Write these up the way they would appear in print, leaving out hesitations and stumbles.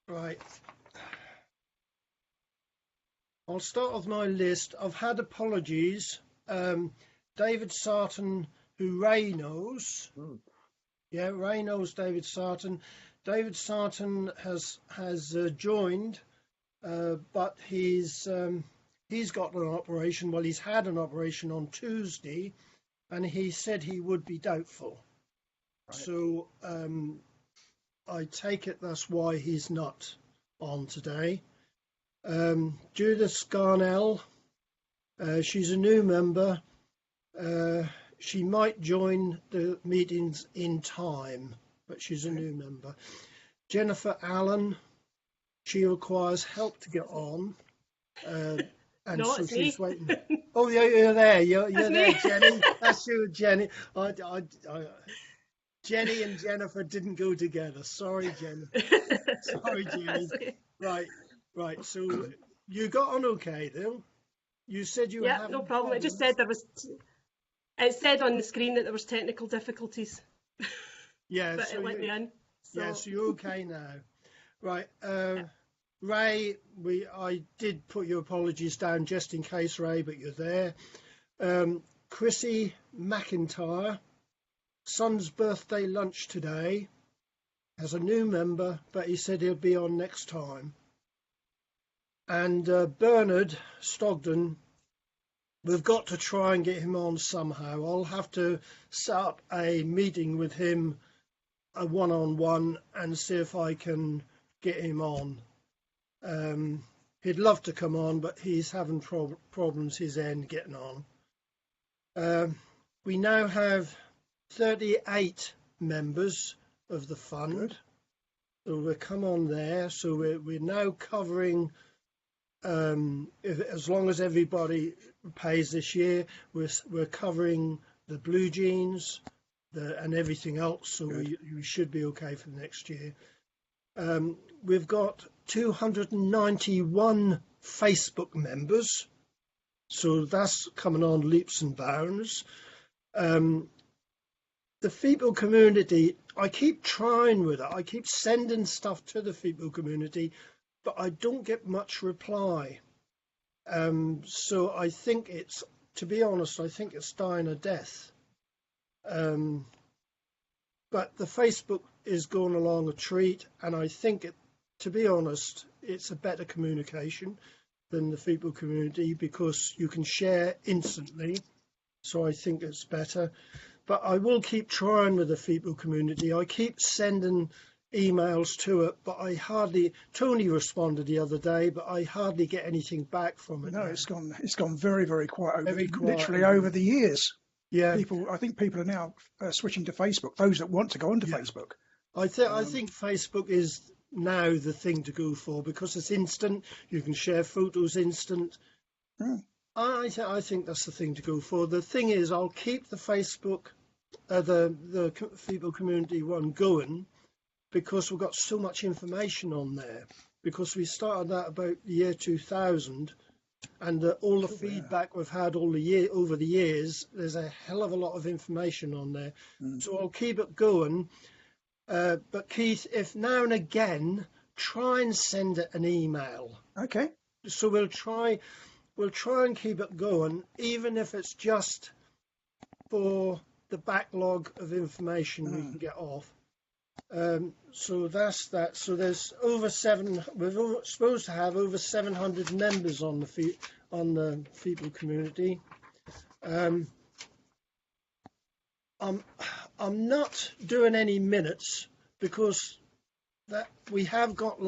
Right. I'll start with my list. I've had apologies. David Sarton, who Ray knows. Yeah, Ray knows David Sarton. David Sarton has joined, but he's got an operation. Well, he's had an operation on Tuesday, and he said he would be doubtful. Right. So I take it that's why he's not on today. Judith Scarnell, she's a new member. She might join the meetings in time, but she's a new member. Jennifer Allen, she requires help to get on. And no, so she's me. waiting. Oh, yeah, you're there. You're That's there, me. Jenny. That's you, Jenny. Jenny and Jennifer didn't go together. Sorry, Jenny. Sorry, Jenny. Okay. Right. So you got on okay, though. You said you were Yeah, having no problem. problems. It just said it said on the screen that there was technical difficulties. Yeah, but so it let me in. So. Yeah, so you're okay now. Right. Ray, I did put your apologies down just in case, Ray, but you're there. Chrissy McIntyre, son's birthday lunch today, has a new member, but he said he'll be on next time. And Bernard Stogden, we've got to try and get him on somehow. I'll have to set up a meeting with him, a one-on-one, and see if I can get him on. He'd love to come on, but he's having problems his end getting on. We now have 38 members of the fund. Good. So we'll come on there. So we're now covering, as long as everybody pays this year, we're covering the Blue Jeans and everything else. So we should be okay for the next year. We've got 291 Facebook members, so that's coming on leaps and bounds. The FEPOW community, I keep trying with it. I keep sending stuff to the FEPOW community, but I don't get much reply. So I think to be honest, I think it's dying a death. But the Facebook is going along a treat, and I think to be honest, it's a better communication than the FEPOW community because you can share instantly. So I think it's better. But I will keep trying with the FEPOW community. I keep sending emails to it, but Tony responded the other day, but I hardly get anything back from it. No, it's gone very, very quiet. Literally over over the years. Yeah. I think people are now switching to Facebook, those that want to go onto Facebook. I think Facebook is now the thing to go for because it's instant. You can share photos instant. I think that's the thing to go for. The thing is, I'll keep the Facebook, the FEPOW community one going because we've got so much information on there. Because we started that about the year 2000, and all the feedback we've had over the years, there's a hell of a lot of information on there. So I'll keep it going. But Keith, if now and again, try and send it an email. Okay. So we'll try and keep it going, even if it's just for the backlog of information we can get off. So that's that. So there's we're supposed to have over 700 members on the FEPOW community. I'm not doing any minutes because that we have got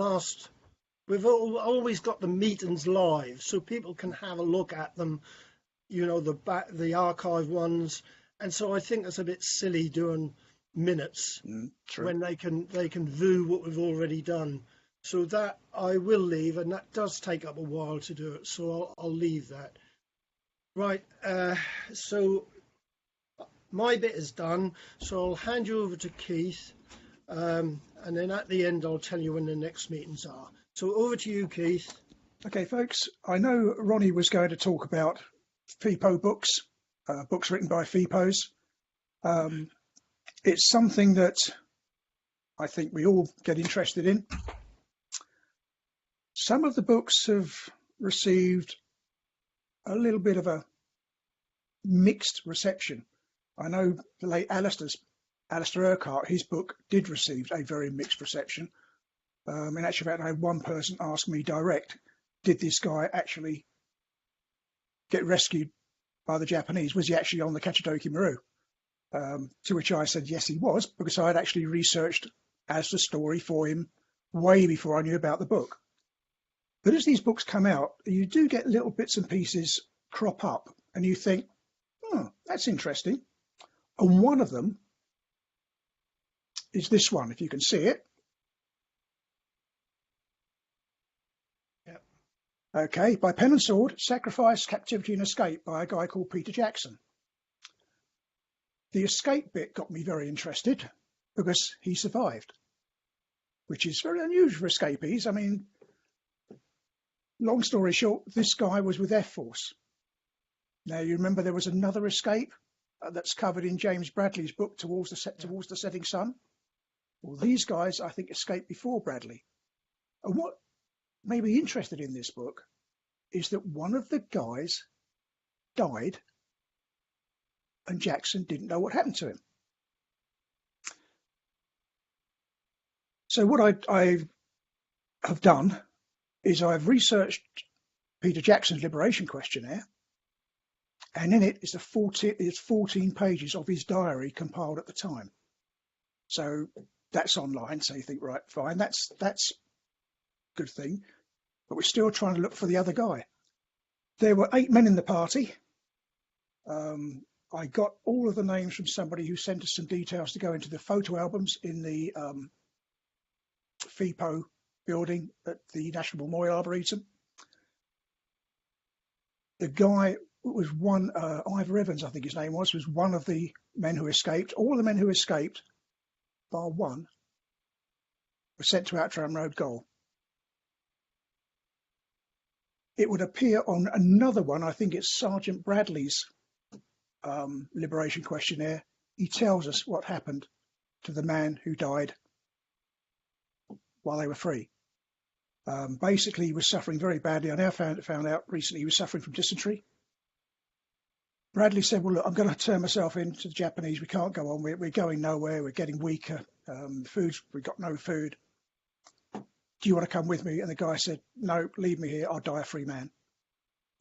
we've always got the meetings live so people can have a look at them, the archive ones, and so I think it's a bit silly doing minutes when they can view what we've already done. So that I will leave, and that does take up a while to do it, so I'll leave that. Right, so my bit is done, so I'll hand you over to Keith, and then at the end I'll tell you when the next meetings are. So over to you, Keith. Okay, folks, I know Ronnie was going to talk about FEPOW books, books written by FEPOWs. It's something that I think we all get interested in. some of the books have received a little bit of a mixed reception. I know the late Alistair Urquhart, his book did receive a very mixed reception. In actual fact, I had one person ask me direct, did this guy actually get rescued by the Japanese? Was he actually on the Kachidoki Maru? To which I said, yes, he was, because I had actually researched as the story for him way before I knew about the book. But as these books come out, you do get little bits and pieces crop up, and you think, oh, that's interesting. And one of them is this one, if you can see it. Yep. Okay, by Pen and Sword, Sacrifice, Captivity and Escape by a guy called Peter Jackson. The escape bit got me very interested because he survived, which is very unusual for escapees. I mean, long story short, this guy was with F Force. Now, you remember there was another escape that's covered in James Bradley's book, Towards the Setting Sun. Well, these guys, I think, escaped before Bradley. And what made me interested in this book is that one of the guys died and Jackson didn't know what happened to him. So what I have done is I've researched Peter Jackson's liberation questionnaire, and in it is 14 pages of his diary compiled at the time. So that's online, so you think, right, fine, that's a good thing. But we're still trying to look for the other guy. There were 8 men in the party. I got all of the names from somebody who sent us some details to go into the photo albums in the FEPOW building at the National Memorial Arboretum. The guy was one, Ivor Evans, I think his name was one of the men who escaped. All of the men who escaped, bar one, were sent to Outram Road Gaol. It would appear on another one, I think it's Sergeant Bradley's liberation questionnaire. He tells us what happened to the man who died while they were free. Basically, he was suffering very badly. I now found out recently he was suffering from dysentery. Bradley said, well, look, I'm going to turn myself in to the Japanese. We can't go on. We're going nowhere. We're getting weaker. We've got no food. Do you want to come with me? And the guy said, no, leave me here. I'll die a free man.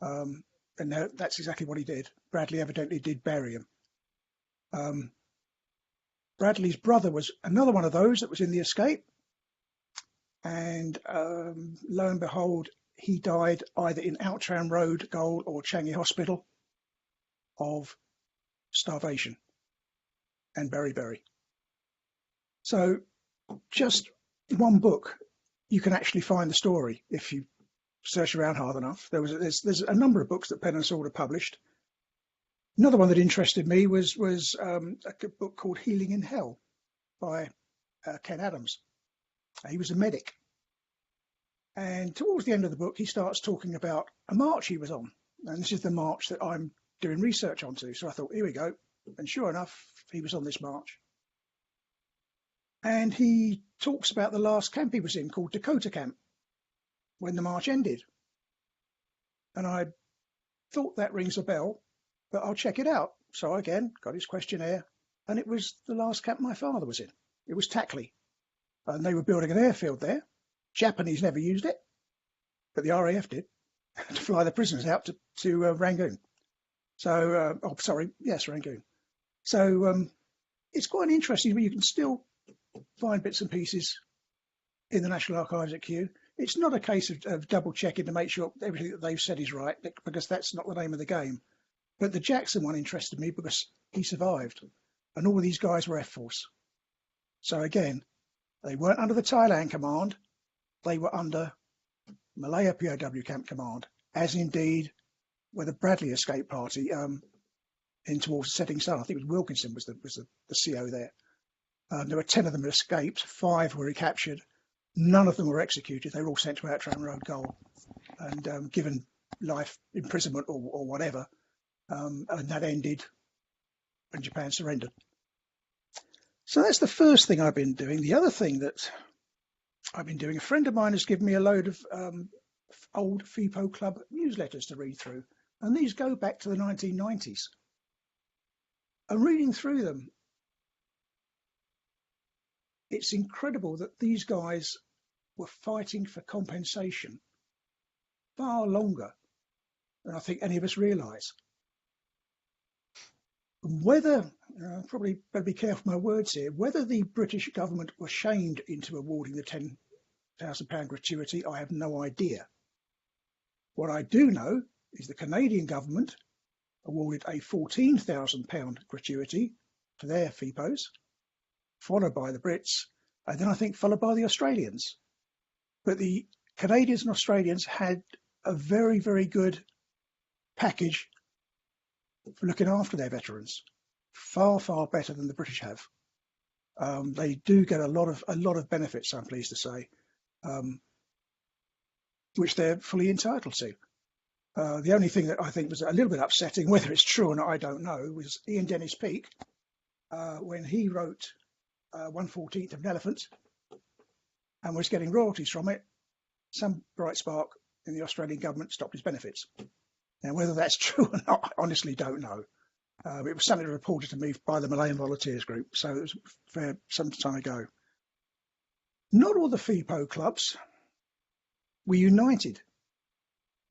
And that's exactly what he did. Bradley evidently did bury him. Bradley's brother was another one of those that was in the escape. And lo and behold, he died either in Outram Road Gaol or Changi Hospital of starvation and beriberi. So just one book, you can actually find the story if you search around hard enough. There's a number of books that Pen and Sword have published. Another one that interested me was a book called Healing in Hell by Ken Adams. He was a medic. And towards the end of the book, he starts talking about a march he was on. And this is the march that I'm doing research onto. So I thought, here we go. And sure enough, he was on this march. And he talks about the last camp he was in, called Dakota Camp, when the march ended. And I thought that rings a bell, but I'll check it out. So again, got his questionnaire, and it was the last camp my father was in. It was Tackley. And they were building an airfield there. Japanese never used it, but the RAF did, to fly the prisoners out to Rangoon. So, Rangoon. So it's quite interesting, but you can still find bits and pieces in the National Archives at Kew. It's not a case of double checking to make sure everything that they've said is right, because that's not the name of the game. But the Jackson one interested me because he survived, and all of these guys were F Force. So again, they weren't under the Thailand Command, they were under Malaya POW Camp Command, as indeed were the Bradley Escape Party in Towards the Setting Sun. I think it was Wilkinson was the CO there. There were 10 of them that escaped, 5 were recaptured. None of them were executed. They were all sent to Outram Road Gaol and given life imprisonment or whatever. And that ended when Japan surrendered. So that's the first thing I've been doing. The other thing that I've been doing. A friend of mine has given me a load of old FEPOW Club newsletters to read through, and these go back to the 1990s. And reading through them, it's incredible that these guys were fighting for compensation far longer than I think any of us realise. Whether, probably better be careful with my words here, whether the British government were shamed into awarding the £10,000 gratuity, I have no idea. What I do know is the Canadian government awarded a £14,000 gratuity for their FEPOs, followed by the Brits, and then I think followed by the Australians. But the Canadians and Australians had a very, very good package for looking after their veterans, far, far better than the British have. They do get a lot of benefits, I'm pleased to say, which they're fully entitled to. The only thing that I think was a little bit upsetting, whether it's true or not, I don't know, was Ian Dennis Peake, when he wrote 1/14 of an elephant and was getting royalties from it. Some bright spark in the Australian government stopped his benefits. Now, whether that's true or not, I honestly don't know. It was something reported to me by the Malayan Volunteers group, so it was some time ago. Not all the FEPOW clubs were united.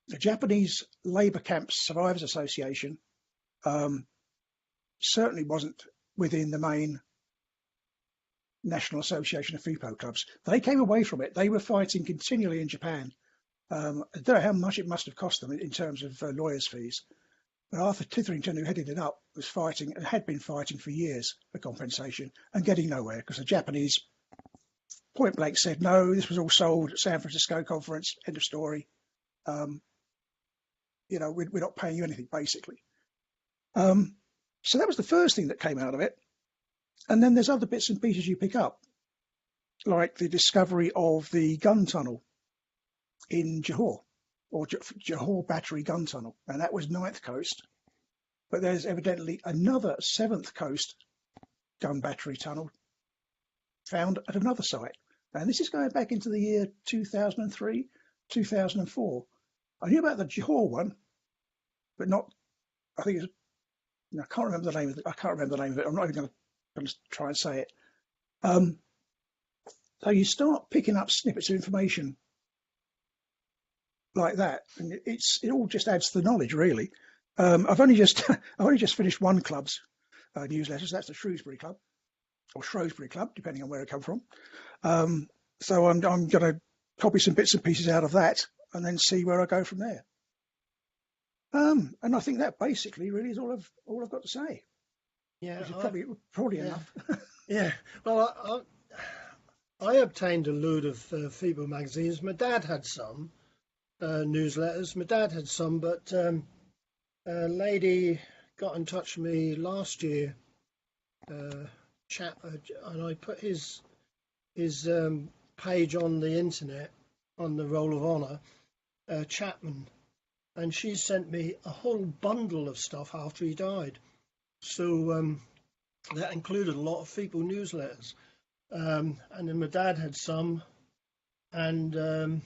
The Japanese Labour Camps Survivors Association certainly wasn't within the main National Association of FEPOW clubs. They came away from it. They were fighting continually in Japan. I don't know how much it must have cost them in terms of lawyers' fees. But Arthur Titherington, who headed it up, was fighting and had been fighting for years for compensation and getting nowhere because the Japanese point blank said, no, this was all sold at San Francisco conference, end of story. We're not paying you anything, basically. So that was the first thing that came out of it. And then there's other bits and pieces you pick up, like the discovery of the gun tunnel in Johor, or Johor Battery Gun Tunnel, and that was 9th Coast. But there's evidently another 7th Coast gun battery tunnel found at another site. And this is going back into the year 2003, 2004. I knew about the Johor one, but not, I think it's, I can't remember the name of it. I can't remember the name of it. I'm not even going to try and say it. So you start picking up snippets of information like that, and it all just adds to the knowledge, really. I've only just finished one club's newsletters. That's the Shrewsbury Club, or Shrewsbury Club, depending on where it come from. So I'm going to copy some bits and pieces out of that, and then see where I go from there. And I think that basically really is all I've got to say. Yeah, which is probably enough. Yeah. Well, I obtained a load of FEPOW magazines. My dad had some newsletters. My dad had some, but a lady got in touch with me last year, chap, and I put his page on the internet on the Roll of Honour, Chapman, and she sent me a whole bundle of stuff after he died. So that included a lot of FEPOW newsletters, and then my dad had some, and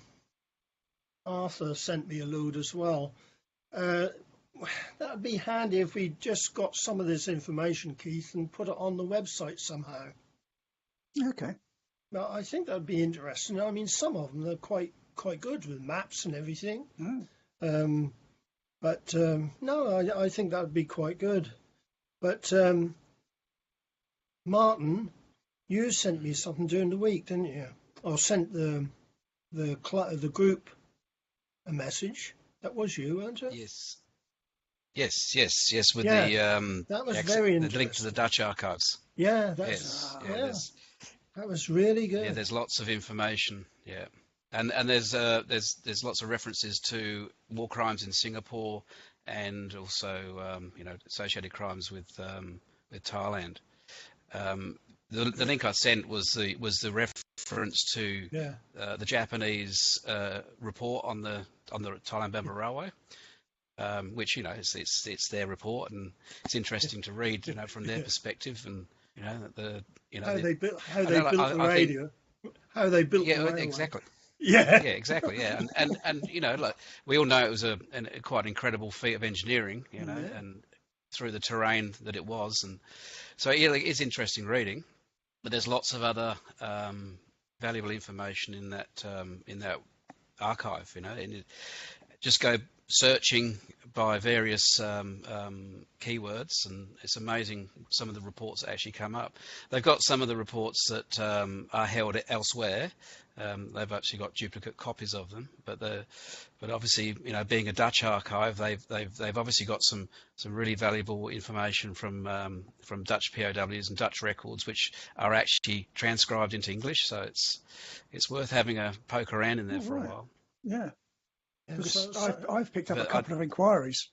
Arthur sent me a load as well. That would be handy if we just got some of this information, Keith, and put it on the website somehow. Okay. Well, I think that would be interesting. I mean, some of them are quite good with maps and everything. Mm. But no, I think that would be quite good. But Martin, you sent me something during the week, didn't you? Or sent the group a message. That was you, weren't it? Yes. With that was very interesting. The link to the Dutch archives. Yeah, that was really good. Yeah, there's lots of information. Yeah, and there's lots of references to war crimes in Singapore, and also associated crimes with Thailand. The link I sent was the reference to the Japanese report on the Thailand Burma Railway, which it's their report, and it's interesting to read from their perspective, and how they built the radio. how they built the Yeah, railway. exactly. Yeah. Yeah, exactly. Yeah, and like we all know it was quite an incredible feat of engineering, Yeah. and through the terrain that it was, and so yeah, like, it's interesting reading. But there's lots of other valuable information in that archive, and just go searching by various keywords, and it's amazing some of the reports that actually come up. They've got some of the reports that are held elsewhere. They've actually got duplicate copies of them, but obviously, being a Dutch archive, they've obviously got some really valuable information from Dutch POWs and Dutch records, which are actually transcribed into English. So it's worth having a poke around in there for a while. Yeah. And Because so, I've picked up a But couple of inquiries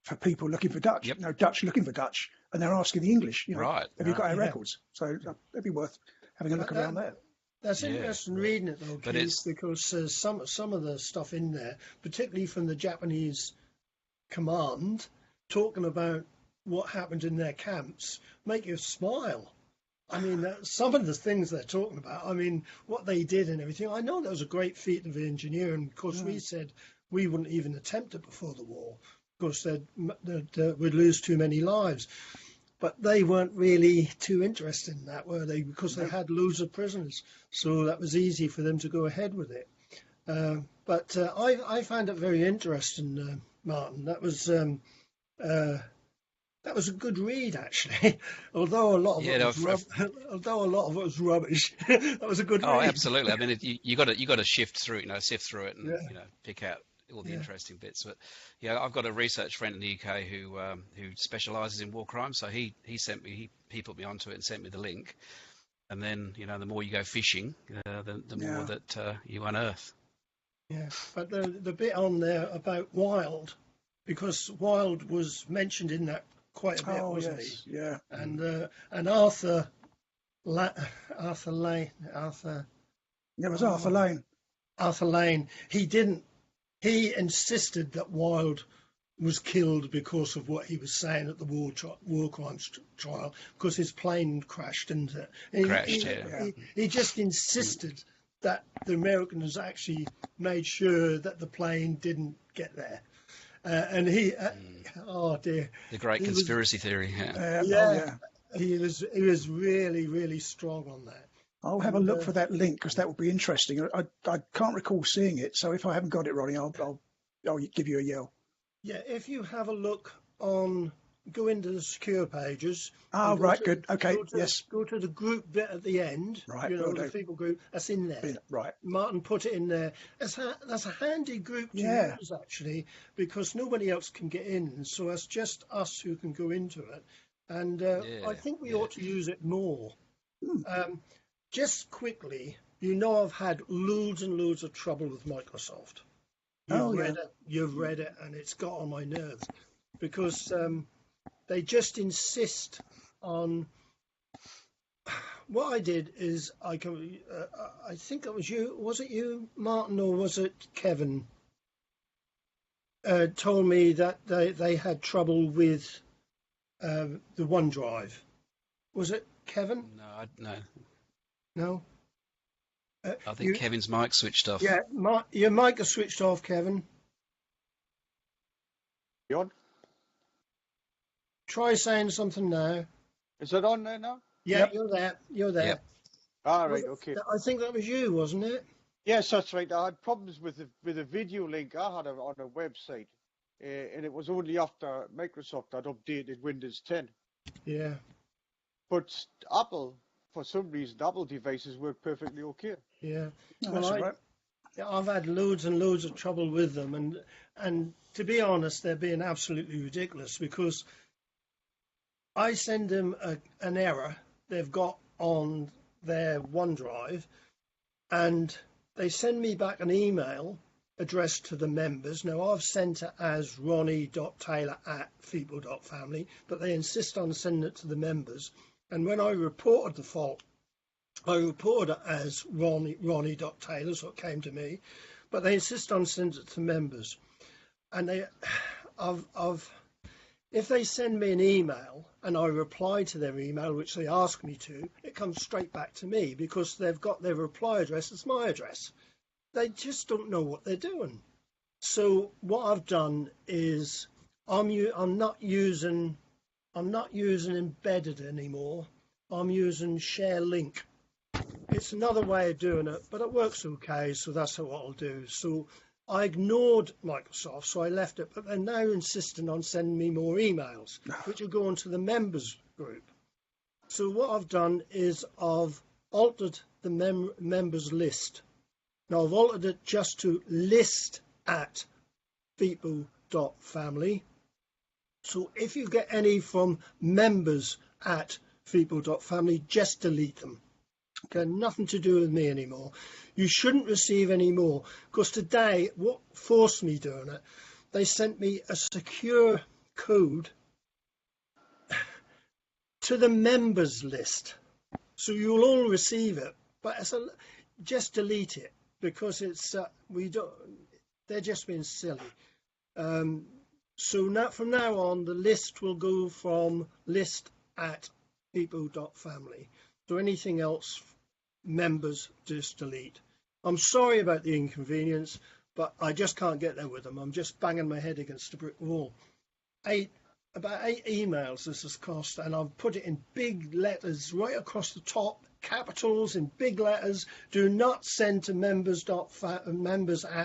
for people looking for Dutch, Yep. Dutch looking for Dutch, and they're asking the English, Right. have you got our Yeah. records? So it'd be worth having a look around there. that's Yeah. interesting reading it though, But Keith, it's because some of the stuff in there, particularly from the Japanese command, talking about what happened in their camps, make you smile. I mean, some of the things they're talking about, I mean, what they did and everything. I know that was a great feat of engineering. Of course, we said we wouldn't even attempt it before the war, because we'd lose too many lives. But they weren't really too interested in that, were they? Because they had loads of prisoners, so that was easy for them to go ahead with it. But I found it very interesting, Martin. That was a good read, actually. Although a lot of yeah, it no, was although a lot of it was rubbish, that was a good oh, read. absolutely. I mean, you got to sift through it, sift through it, and Yeah, pick out all the yeah, interesting bits. But yeah, I've got a research friend in the UK who specialises in war crimes. So he sent me he put me onto it and sent me the link. And then the more you go fishing, the more that you unearth. yeah. But the bit on there about Wilde, because Wilde was mentioned in that quite a bit, Oh, wasn't yes, he? yeah. And Arthur Arthur Lane, It was Arthur Lane. Arthur Lane. He insisted that Wilde was killed because of what he was saying at the war crimes trial, because his plane crashed into it. Crashed, yeah. He just insisted that the Americans actually made sure that the plane didn't get there. And oh dear, The great conspiracy theory. Yeah. yeah, he was really, really strong on that. I'll have a look for that link, because that would be interesting. I can't recall seeing it, so if I haven't got it, Ronnie, I'll give you a yell. Yeah, if you have a look go into the secure pages. Oh, right, good. Okay, yes. Go to the group bit at the end. Right, the people group, that's in there. Right. Martin put it in there. That's a handy group to use, actually, because nobody else can get in. So it's just us who can go into it. And I think we ought to use it more. Just quickly, I've had loads and loads of trouble with Microsoft. You've read it, and it's got on my nerves, because they just insist on. What I did is I think it was you. Was it you, Martin, or was it Kevin? Told me that they had trouble with the OneDrive. Was it Kevin? No. No. I think Kevin's mic switched off. Yeah, your mic is switched off, Kevin. You on? Try saying something now. Is it on there now? Yeah, Yep. You're there. Yep. All right, okay. I think that was you, wasn't it? Yes, that's right. I had problems with the video link I had on a website, and it was only after Microsoft had updated Windows 10. Yeah. But Apple, for some reason, Apple devices work perfectly okay. Yeah. No, that's all right. I've had loads and loads of trouble with them, and to be honest, they're being absolutely ridiculous, because I send them an error they've got on their OneDrive, and they send me back an email addressed to the members. Now, I've sent it as ronnie.taylor@feeple.family, but they insist on sending it to the members. And when I reported the fault, I reported it as ronnie.taylor, so it came to me, but they insist on sending it to members. And If they send me an email and I reply to their email, which they ask me to, it comes straight back to me because they've got their reply address as my address. They just don't know what they're doing. So what I've done is I'm not using embedded anymore. I'm using share link. It's another way of doing it, but it works okay, so that's what I'll do. So I ignored Microsoft, so I left it, but they're now insisting on sending me more emails, which will go onto the members group. So what I've done is I've altered the members list. Now I've altered it just to list at FEPOW.family. So if you get any from members at FEPOW.family, just delete them. Okay, nothing to do with me anymore. You shouldn't receive any more, because today, what forced me doing it, they sent me a secure code to the members list. So you'll all receive it, but just delete it, because it's they're just being silly. So now, from now on, the list will go from list at FEPOW.family. So anything else, members, just delete. I'm sorry about the inconvenience, but I just can't get there with them. I'm just banging my head against a brick wall. About 8 emails this has cost, and I've put it in big letters right across the top, capitals in big letters. Do not send to members at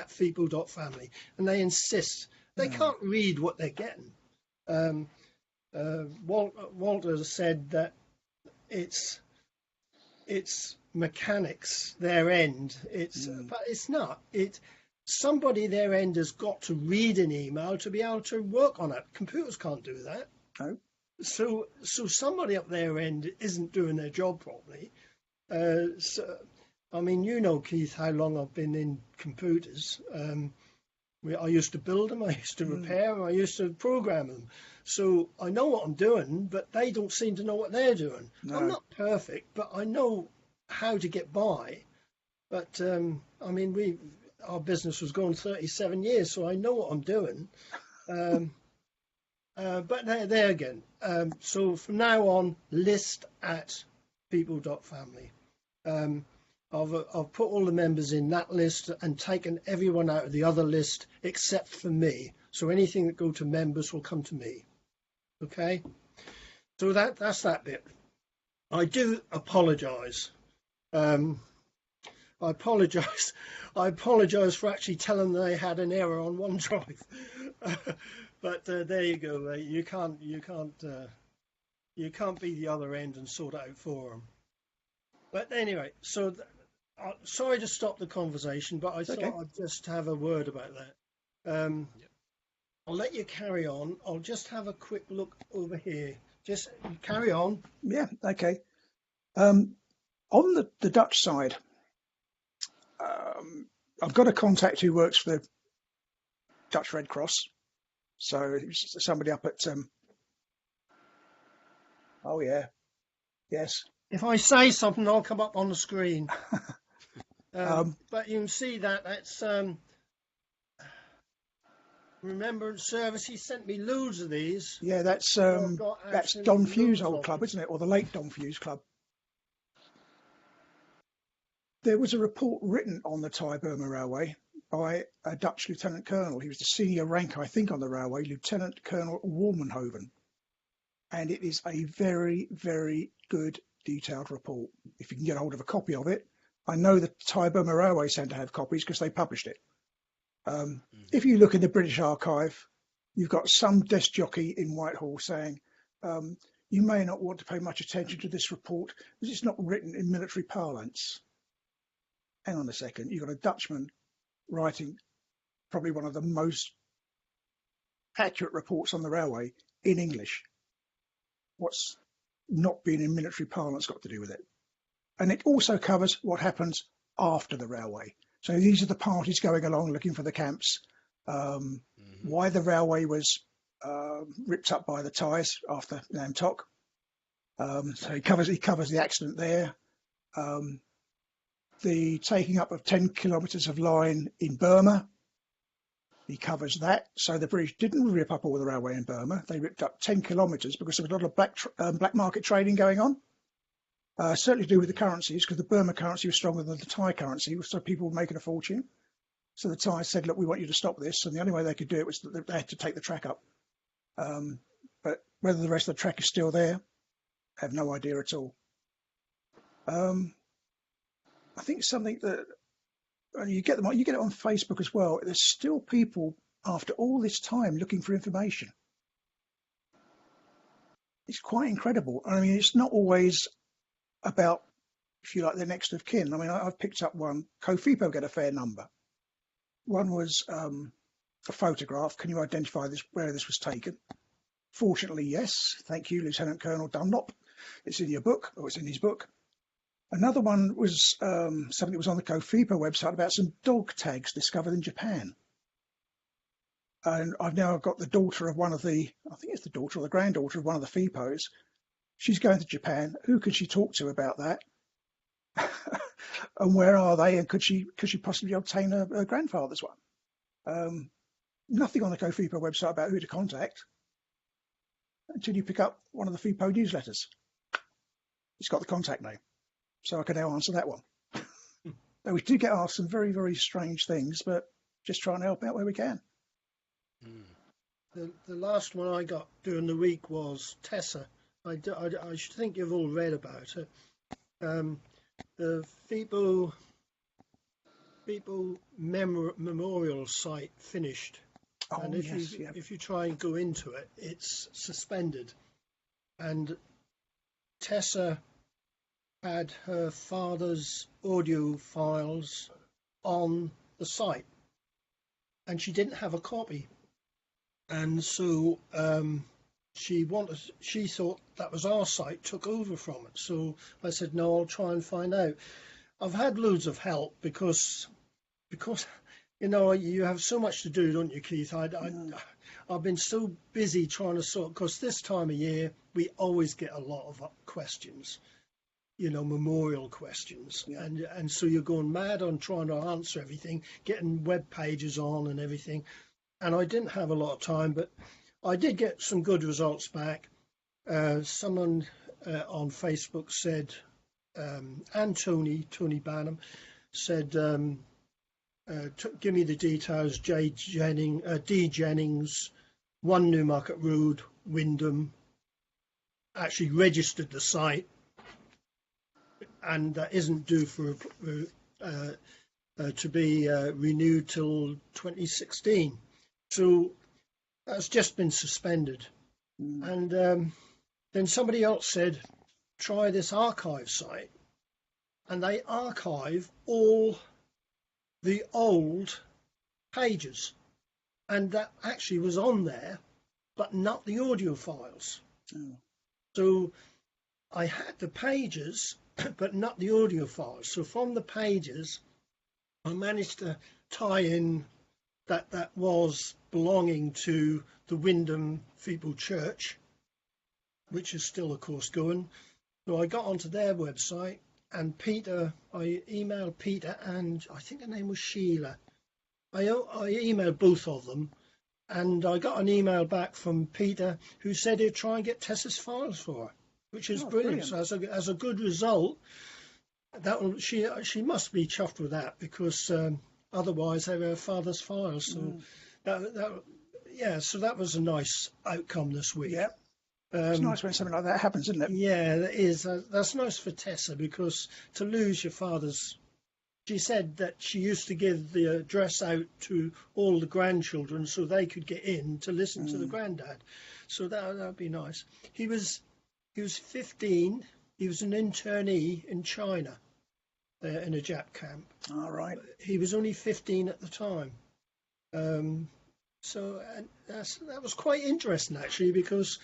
FEPOW.family. And they insist. They can't read what they're getting. Walter said that it's mechanics, their end. But it's not. Somebody their end has got to read an email to be able to work on it. Computers can't do that. No. So somebody up their end isn't doing their job properly. I mean, you know, Keith, how long I've been in computers. I used to build them, I used to repair them, I used to program them. So I know what I'm doing, but they don't seem to know what they're doing. No. I'm not perfect, but I know how to get by. But I mean, our business was going 37 years, so I know what I'm doing. But there again. So from now on, list at FEPOW.family. I've put all the members in that list and taken everyone out of the other list except for me. So anything that go to members will come to me. Okay? So that's that bit. I do apologise. I apologise for actually telling them they had an error on OneDrive. But there you go. You can't be the other end and sort it out for them. But anyway, so sorry to stop the conversation, but I thought I'd just have a word about that. I'll let you carry on. I'll just have a quick look over here. Just carry on. Yeah, okay. On the Dutch side, I've got a contact who works for the Dutch Red Cross. So it's somebody up at, oh yeah, yes. If I say something, I'll come up on the screen. But you can see that's Remembrance Service. He sent me loads of these. Yeah, that's Don Few's old club, isn't it? Or the late Don Few's club. There was a report written on the Thai-Burma Railway by a Dutch lieutenant colonel. He was the senior rank, I think, on the railway, Lieutenant Colonel Warmenhoven. And it is a very, very good detailed report. If you can get hold of a copy of it. I know the Thai-Burma Railway Centre have copies because they published it. If you look in the British Archive, you've got some desk jockey in Whitehall saying, you may not want to pay much attention to this report because it's not written in military parlance. Hang on a second, you've got a Dutchman writing probably one of the most accurate reports on the railway in English. What's not being in military parlance got to do with it? And it also covers what happens after the railway. So these are the parties going along looking for the camps, why the railway was ripped up by the Thais after Nam Tok. So he covers the accident there. The taking up of 10 kilometres of line in Burma. He covers that. So the British didn't rip up all the railway in Burma. They ripped up 10 kilometres because there was a lot of black market trading going on. Certainly to do with the currencies, because the Burma currency was stronger than the Thai currency, so people were making a fortune. So the Thai said, look, we want you to stop this. And the only way they could do it was that they had to take the track up. But whether the rest of the track is still there, I have no idea at all. I think it's something that you get it on Facebook as well. There's still people after all this time looking for information. It's quite incredible. I mean, it's not always about, if you like, their next of kin. I mean, I've picked up one. FEPOW get a fair number. One was a photograph. Can you identify where this was taken? Fortunately, yes. Thank you, Lieutenant Colonel Dunlop. It's in your book, or it's in his book. Another one was something that was on the FEPOW website about some dog tags discovered in Japan. And I've now got the daughter of I think it's the daughter or the granddaughter of one of the FEPOWs. She's going to Japan. Who could she talk to about that? And where are they? And could she possibly obtain her grandfather's one? Nothing on the FEPOW website about who to contact until you pick up one of the FEPOW newsletters. It's got the contact name, so I can now answer that one. Though we do get asked some very, very strange things, but just trying to help out where we can. The last one I got during the week was Tessa. I should think you've all read about it. The FEPOW memorial site finished, and if you try and go into it, it's suspended. And Tessa had her father's audio files on the site, and she didn't have a copy, and so she thought that was our site, took over from it. So I said, no, I'll try and find out. I've had loads of help because you know, you have so much to do, don't you, Keith? I've been so busy trying to sort, because this time of year we always get a lot of questions, you know, memorial questions, and so you're going mad on trying to answer everything, getting web pages on and everything, and I didn't have a lot of time, but I did get some good results back. Someone on Facebook said, and Tony Banham said, give me the details. D. Jennings, 1 Newmarket Road, Wyndham, actually registered the site, and that isn't due for to be renewed till 2016. So that's just been suspended. And then somebody else said, try this archive site, and they archive all the old pages, and that actually was on there, but not the audio files. So I had the pages but not the audio files. So from the pages I managed to tie in that was belonging to the Wyndham FEPOW Church, which is still of course going. So I got onto their website, and Peter, I emailed Peter, and I think her name was Sheila. I emailed both of them, and I got an email back from Peter who said he'd try and get Tessa's files for her, which is brilliant. So as a good result, she must be chuffed with that, because otherwise they were her father's files. So so that was a nice outcome this week. Yeah. It's nice when something like that happens, isn't it? Yeah, it is. That's nice for Tessa, because to lose your father's... She said that she used to give the address out to all the grandchildren so they could get in to listen to the granddad. So that would be nice. He was 15. He was an internee in China, in a Jap camp. All right. He was only 15 at the time. So that was quite interesting, actually, because...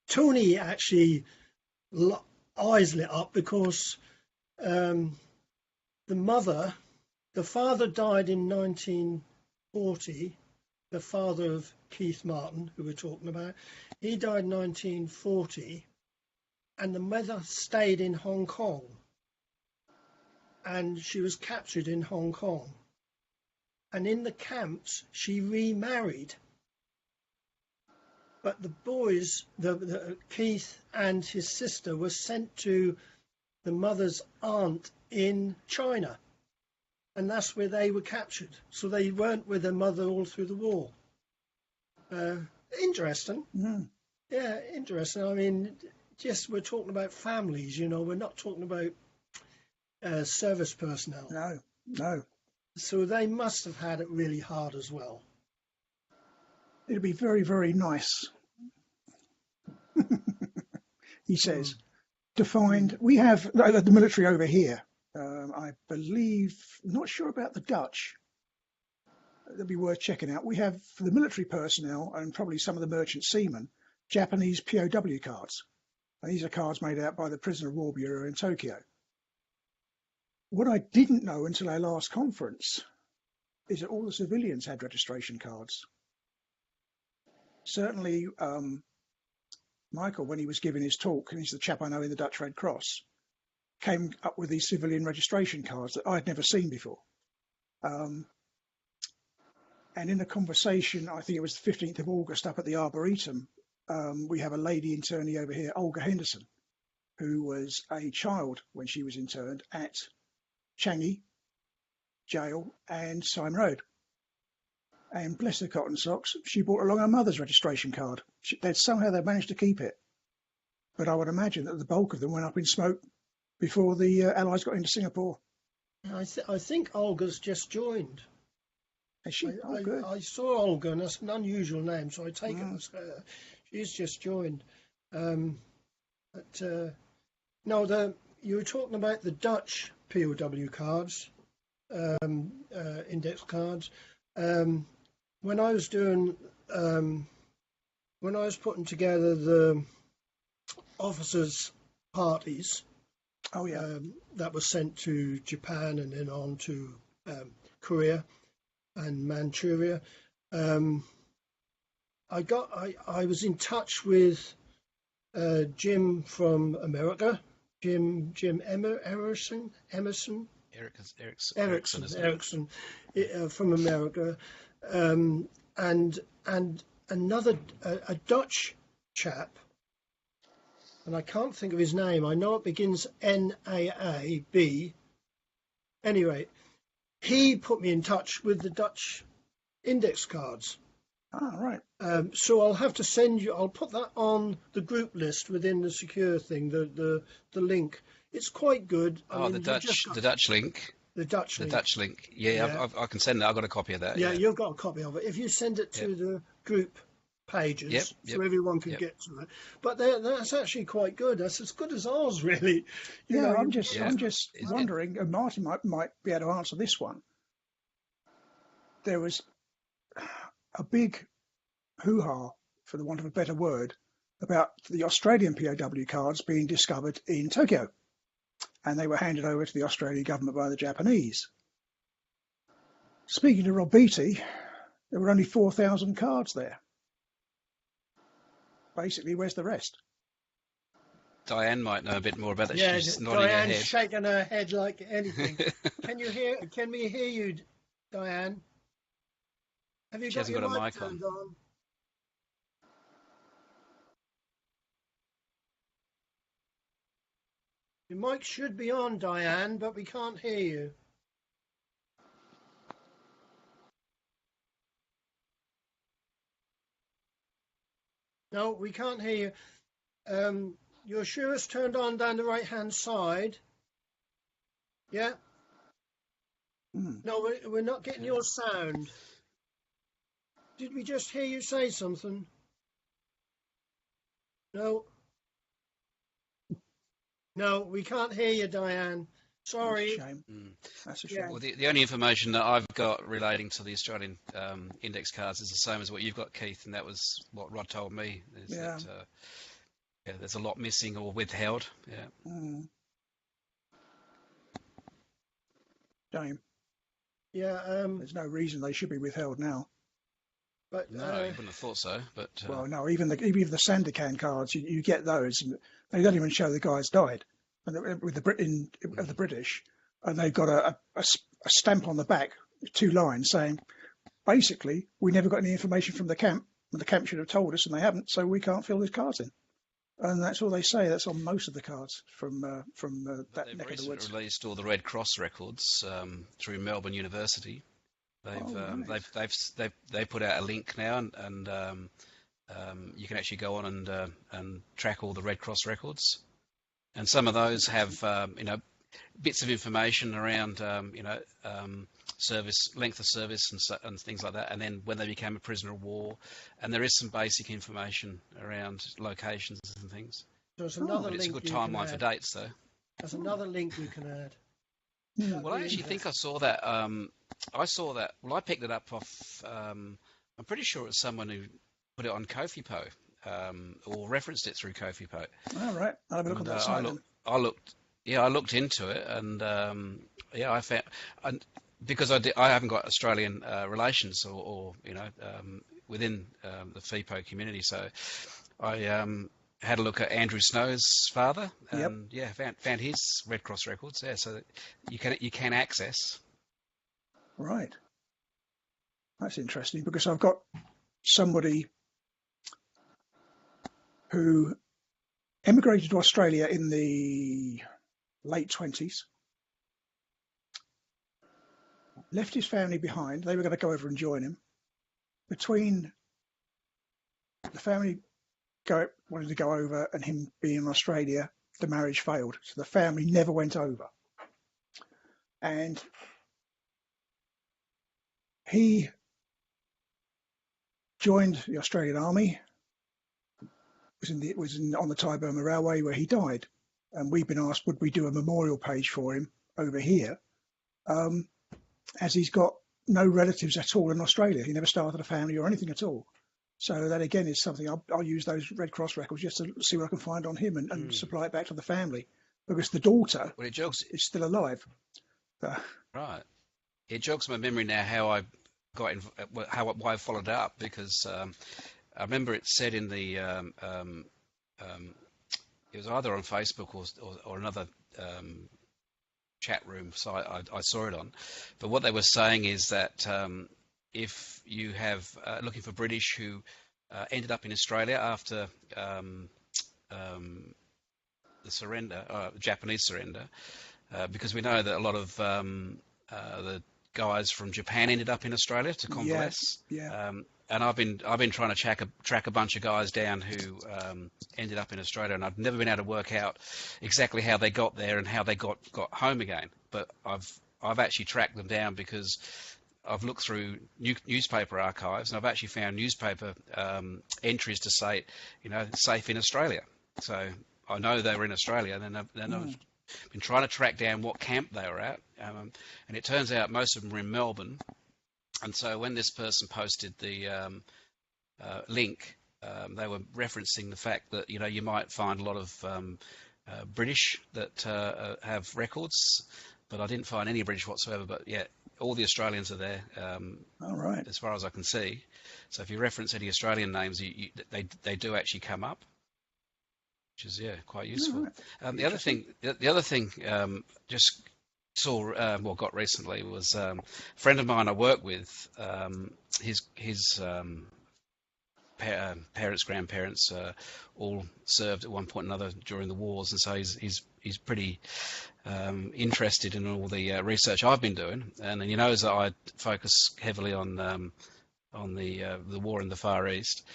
Tony actually eyes lit up, because the father died in 1940, the father of Keith Martin, who we're talking about. He died in 1940, and the mother stayed in Hong Kong, and she was captured in Hong Kong. and in the camps she remarried. But the boys, Keith and his sister, were sent to the mother's aunt in China, and that's where they were captured. So they weren't with their mother all through the war. Interesting. Mm. Yeah, interesting. I mean, just we're talking about families, you know, we're not talking about service personnel. No. So they must have had it really hard as well. It'd be very, very nice, he says, to find. We have the military over here. I believe, not sure about the Dutch. That'd be worth checking out. We have, for the military personnel and probably some of the merchant seamen, Japanese POW cards. And these are cards made out by the Prisoner of War Bureau in Tokyo. What I didn't know until our last conference is that all the civilians had registration cards. Certainly, Michael, when he was giving his talk, and he's the chap I know in the Dutch Red Cross, came up with these civilian registration cards that I'd never seen before. And in a conversation, I think it was the 15th of August up at the Arboretum, we have a lady internee over here, Olga Henderson, who was a child when she was interned at Changi Jail and Sime Road. And bless her cotton socks, she brought along her mother's registration card. Somehow they managed to keep it. But I would imagine that the bulk of them went up in smoke before the Allies got into Singapore. I think Olga's just joined. Is she? Good. I saw Olga, and that's an unusual name, so I take it as her. She's just joined. No, you were talking about the Dutch POW cards, index cards. When I was doing, when I was putting together the officers' parties, that was sent to Japan and then on to Korea and Manchuria. I was in touch with Jim from America, Jim Emerson from America, and another a Dutch chap, and I can't think of his name. I know it begins NAAB. Anyway, he put me in touch with the Dutch index cards. Ah, right. So I'll have to send you. I'll put that on the group list within the secure thing. The link. It's quite good. The Dutch link. The Dutch link. Yeah. I can send that. I've got a copy of that. Yeah, you've got a copy of it. If you send it to the group pages, so everyone can get to it. But that's actually quite good. That's as good as ours, really. I'm just wondering. And Martin might be able to answer this one. There was a big hoo-ha, for the want of a better word, about the Australian POW cards being discovered in Tokyo. And they were handed over to the Australian government by the Japanese. Speaking to Rob Beattie, there were only 4,000 cards there. Basically, where's the rest? Diane might know a bit more about that. Yeah, she's nodding her Diane's head. shaking her head like anything. Can we hear you, Diane? Have you got your mic turned on? Your mic should be on, Diane, but we can't hear you. No, we can't hear you. You're sure it's turned on down the right-hand side? Yeah? No, we're not getting your sound. Did we just hear you say something? No. No, we can't hear you, Diane. Sorry. That's a shame. That's a shame. Well, the only information that I've got relating to the Australian index cards is the same as what you've got, Keith, and that was what Rod told me. That, there's a lot missing or withheld. Yeah. Shame. Yeah. There's no reason they should be withheld now. But no, you wouldn't have thought so. But well, no, even the Sandakan cards, you get those, and they don't even show the guy's died. And with the British, and they've got a stamp on the back, 2 lines saying basically, we never got any information from the camp, and the camp should have told us, and they haven't, so we can't fill these cards in. And that's all they say. That's on most of the cards from that They've neck of the woods. recently released all the Red Cross records through Melbourne University. They put out a link now, and you can actually go on and track all the Red Cross records. And some of those have bits of information around service, length of service, and things like that. And then when they became a prisoner of war, and there is some basic information around locations and things. So it's another link. It's a good timeline for dates, though. That's another link you can add. Yeah. Well, I actually think I saw that. Well, I picked it up off. I'm pretty sure it was someone who put it on FEPOW or referenced it through FEPOW. All right, I'll have a look at that site. I looked into it, and I found, and because I haven't got Australian relations or within the FEPOW community, so I had a look at Andrew Snow's father, and found his Red Cross records. Yeah, so you can access. Right, that's interesting because I've got somebody who emigrated to Australia in the late 20s, left his family behind. They were going to go over and join him. Between the family wanted to go over and him being in Australia, the marriage failed. So the family never went over. And he joined the Australian Army, was on the Thai-Burma Railway where he died. And we've been asked, would we do a memorial page for him over here, as he's got no relatives at all in Australia. He never started a family or anything at all. So that, again, is something I'll use those Red Cross records just to see what I can find on him and supply it back to the family. Because the daughter is still alive. Right. It jogs my memory now how I got why I followed it up, because I remember it said in the it was either on Facebook or another chat room site I saw it on. But what they were saying is that if you have looking for British who ended up in Australia after the surrender, the Japanese surrender, because we know that a lot of the guys from Japan ended up in Australia to convalesce. Yeah. And I've been trying to track a bunch of guys down who ended up in Australia, and I've never been able to work out exactly how they got there and how they got home again. But I've actually tracked them down because I've looked through newspaper archives, and I've actually found newspaper entries to say, safe in Australia. So I know they were in Australia, and then I've been trying to track down what camp they were at, and it turns out most of them were in Melbourne. And so when this person posted the link, they were referencing the fact that you might find a lot of British that have records, but I didn't find any British whatsoever. But yeah, all the Australians are there. All right. As far as I can see. So if you reference any Australian names, they do actually come up, which is quite useful. Right. The other thing, just saw got recently was a friend of mine I work with. His parents, grandparents, all served at one point or another during the wars, and so he's pretty interested in all the research I've been doing, and he knows that I focus heavily on the war in the Far East.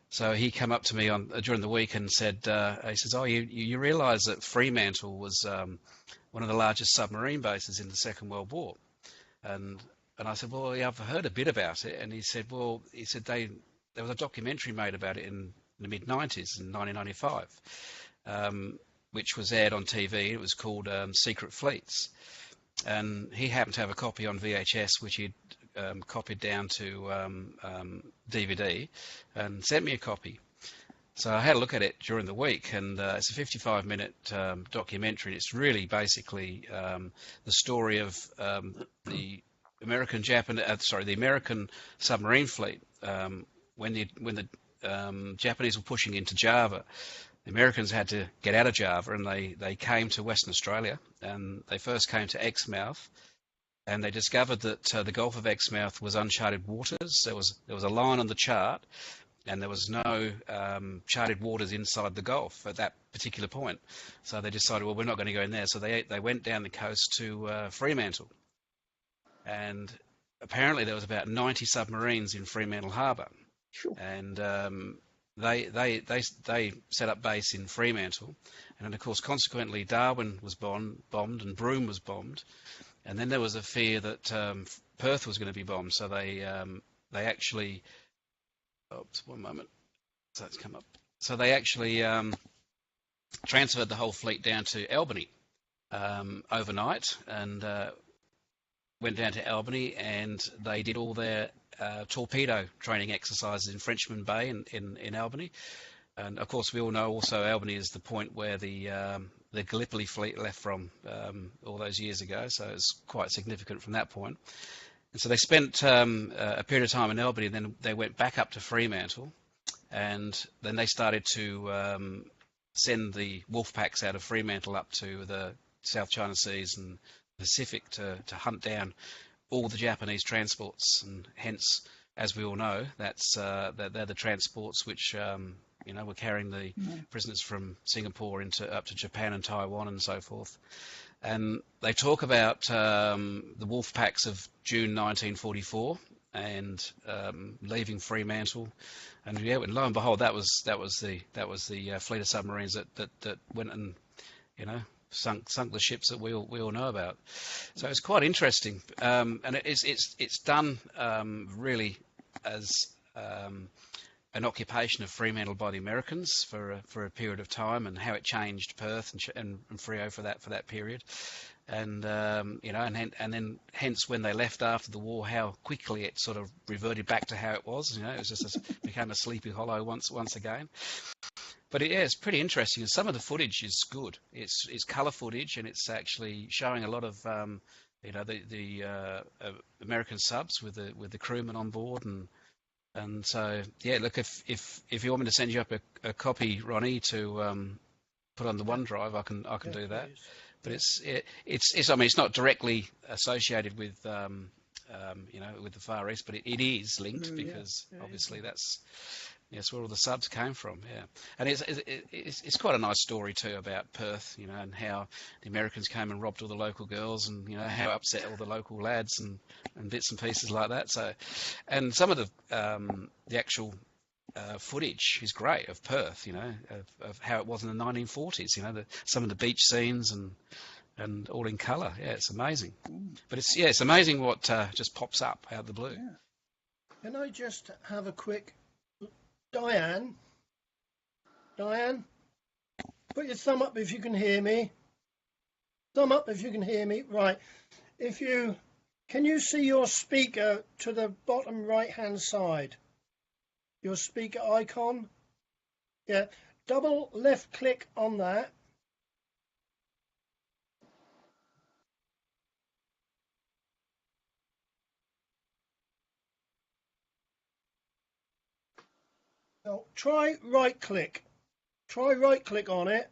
So he came up to me during the week and said, he says, "Oh, you realise that Fremantle was one of the largest submarine bases in the Second World War?" And I said, "Well, yeah, I've heard a bit about it." And he said, there was a documentary made about it in the mid-90s, in 1995, which was aired on TV. It was called Secret Fleets. And he happened to have a copy on VHS, which he'd copied down to DVD, and sent me a copy. So I had a look at it during the week, and it's a 55-minute documentary. It's really basically the story of the American submarine fleet. When the Japanese were pushing into Java, the Americans had to get out of Java, and they came to Western Australia, and they first came to Exmouth, and they discovered that the Gulf of Exmouth was uncharted waters. There was a line on the chart, and there was no charted waters inside the Gulf at that particular point. So they decided, well, we're not going to go in there. So they went down the coast to Fremantle, and apparently there was about 90 submarines in Fremantle Harbour, Sure. and they set up base in Fremantle, and then of course consequently Darwin was bombed and Broome was bombed, and then there was a fear that Perth was going to be bombed, so they actually, oops, one moment, so it's come up. So they actually transferred the whole fleet down to Albany overnight, and went down to Albany, and they did all their torpedo training exercises in Frenchman Bay in Albany. And of course, we all know also Albany is the point where the Gallipoli fleet left from all those years ago, so it's quite significant from that point. And so they spent a period of time in Albany, and then they went back up to Fremantle, and then they started to send the wolf packs out of Fremantle up to the South China Seas and Pacific to hunt down all the Japanese transports, and hence, as we all know, they're the transports which were carrying the prisoners from Singapore up to Japan and Taiwan and so forth. And they talk about the wolf packs of June 1944 and leaving Fremantle, and yeah, and lo and behold, that was the fleet of submarines that went and sunk the ships that we all know about. So it's quite interesting, and it's done really as an occupation of Fremantle by the Americans for a period of time, and how it changed Perth and Freo for that period, and and then hence when they left after the war, how quickly it sort of reverted back to how it was. It was just became a Sleepy Hollow once again. But it's pretty interesting, and some of the footage is good. It's colour footage, and it's actually showing a lot of the American subs with the crewmen on board, and so yeah. Look, if you want me to send you up a copy, Ronnie, to put on the OneDrive, I can do that. Please. But it's I mean, it's not directly associated with with the Far East, but it is linked because obviously that's. Yes, where all the subs came from, yeah. And it's quite a nice story too about Perth, and how the Americans came and robbed all the local girls, and how upset all the local lads and bits and pieces like that. So, and some of the actual footage is great of Perth, of how it was in the 1940s. Some of the beach scenes and all in colour. Yeah, it's amazing. But it's amazing what just pops up out of the blue. Yeah. Can I just have a quick... Diane, put your thumb up if you can hear me. Thumb up if you can hear me. Right. Can you see your speaker to the bottom right-hand side? Your speaker icon? Yeah. Double left click on that. Now, try right click on it,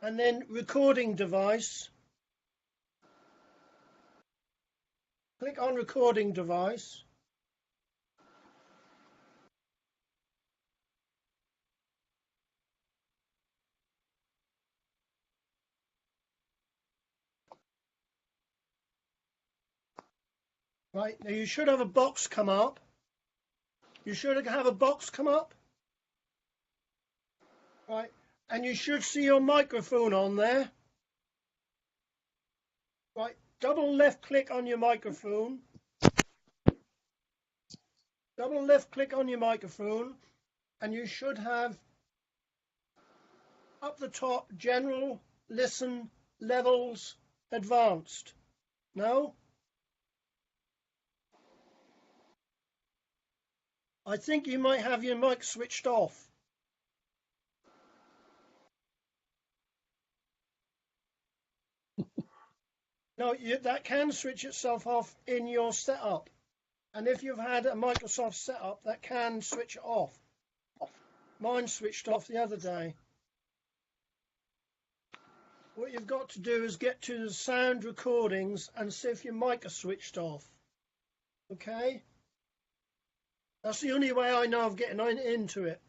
and then recording device. Click on recording device. Right, now you should have a box come up. You should have a box come up. Right, and you should see your microphone on there. Right, double left click on your microphone. Double left click on your microphone, and you should have up the top general, listen, levels, advanced. No? I think you might have your mic switched off. No, that can switch itself off in your setup. And if you've had a Microsoft setup, that can switch it off. Mine switched off the other day. what you've got to do is get to the sound recordings and see if your mic is switched off. Okay? That's the only way I know of getting into it.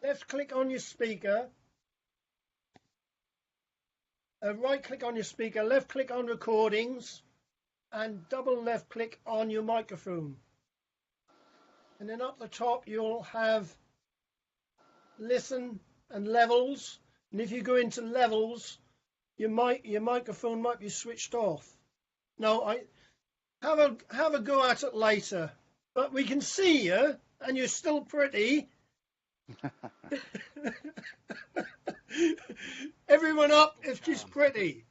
Left click on your speaker. Right click on your speaker, left click on recordings, and double left click on your microphone. And then up the top you'll have listen and levels. And if you go into levels, your microphone might be switched off. No, I have a go at it later. But we can see you, and you're still pretty. Everyone up if she's pretty.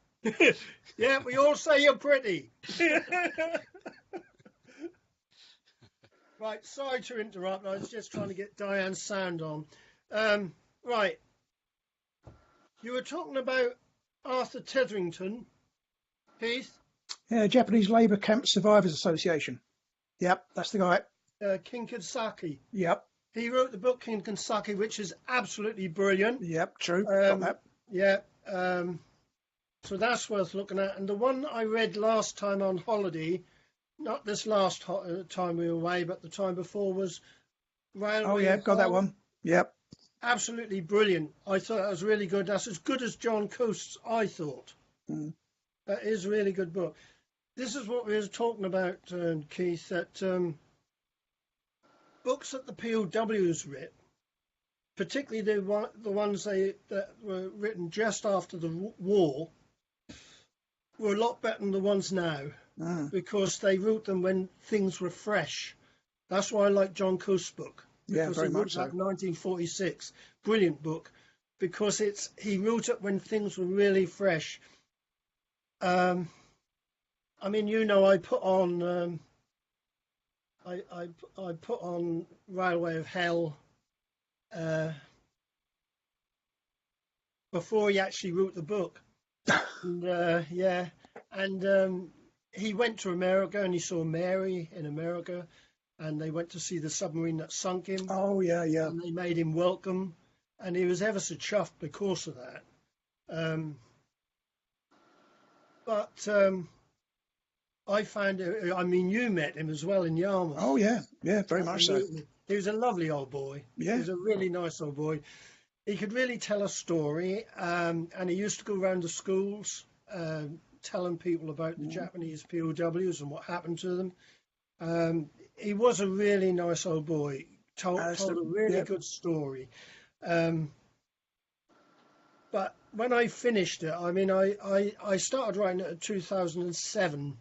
Yeah, we all say you're pretty. Right, sorry to interrupt. I was just trying to get Diane's sound on. Right. You were talking about Arthur Tetherington, Keith. Yeah, Japanese Labour Camp Survivors Association. Yep, that's the guy. Kinkansaki. Yep. He wrote the book Kinkansaki, which is absolutely brilliant. Yep, true. Got that. Yeah. So that's worth looking at. And the one I read last time on holiday, not this last time we were away, but the time before, was Railway. Oh, yeah, got that one. Yep. Absolutely brilliant. I thought that was really good. That's as good as John Coast's, I thought. Mm. That is a really good book. This is what we were talking about, Keith, that books that the POWs writ, particularly the ones that were written just after the war, were a lot better than the ones now, because they wrote them when things were fresh. That's why I like John Coast's book. Yeah, very much so. 1946, brilliant book, because he wrote it when things were really fresh. I mean, I put on I put on Railway of Hell before he actually wrote the book. And he went to America and he saw Mary in America, and they went to see the submarine that sunk him. Oh, yeah. And they made him welcome, and he was ever so chuffed because of that. But I found it, I mean, you met him as well in Yarmouth. Oh, yeah, very much so. He was a lovely old boy. Yeah. He was a really nice old boy. He could really tell a story, and he used to go around the schools telling people about the Japanese POWs and what happened to them. He was a really nice old boy, told a really good story. But when I finished it, I mean, I started writing it in 2007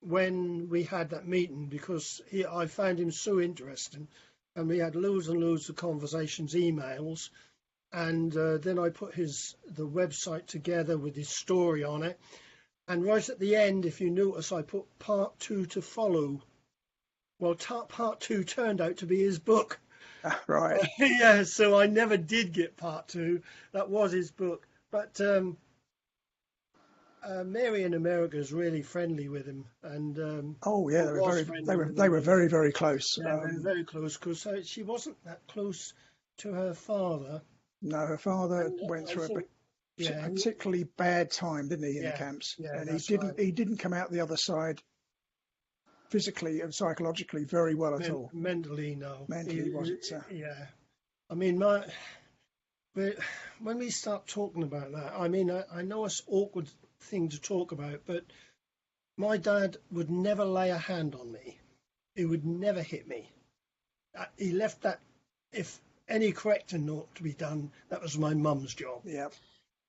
when we had that meeting, because I found him so interesting, and we had loads and loads of conversations, emails, and then I put the website together with his story on it, and right at the end, if you notice, I put part 2 to follow. Well, part 2 turned out to be his book. Right. Yeah, so I never did get part 2. That was his book. But Mary in America is really friendly with him, and oh yeah, they were very, very close. Yeah, they were very close, because she wasn't that close to her father. No, her father went through a particularly bad time, didn't he, in the camps? Yeah, and he didn't come out the other side physically and psychologically very well at all. Mentally, no. Mentally, he wasn't. Yeah, I mean, when we start talking about that, I mean, I know it's an awkward thing to talk about, but my dad would never lay a hand on me. He would never hit me. He left that, if any correcting ought to be done, that was my mum's job. Yeah.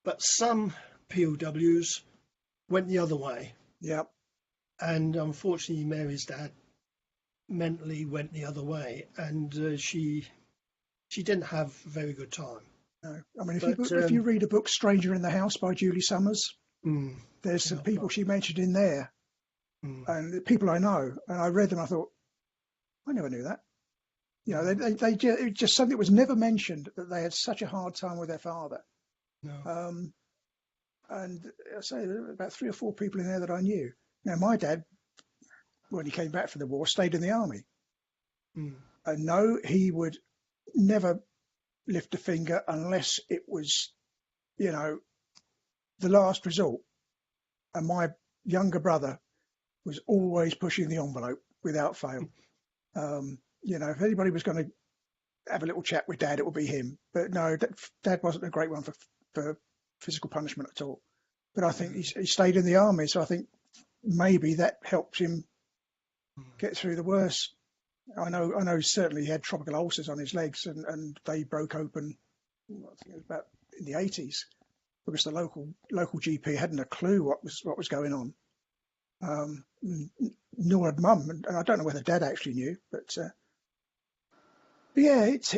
But some POWs went the other way. Yeah. And unfortunately, Mary's dad mentally went the other way, and she didn't have a very good time. No, I mean, if you read a book, Stranger in the House by Julie Summers, there's some people she mentioned in there, and people I know, and I read them. I thought, I never knew that. You know, they just something that was never mentioned, that they had such a hard time with their father. No. And I say there were about 3 or 4 people in there that I knew. Now, my dad, when he came back from the war, stayed in the army. And no, he would never lift a finger unless it was you know, the last resort. And my younger brother was always pushing the envelope without fail. You know, if anybody was going to have a little chat with Dad, it would be him. But no, Dad wasn't a great one for physical punishment at all. But I think he stayed in the army, so I think maybe that helped him get through the worst. I know certainly he had tropical ulcers on his legs, and they broke open. I think it was about in the 80s, because the local GP hadn't a clue what was going on. Nor had Mum, and I don't know whether Dad actually knew, but yeah, it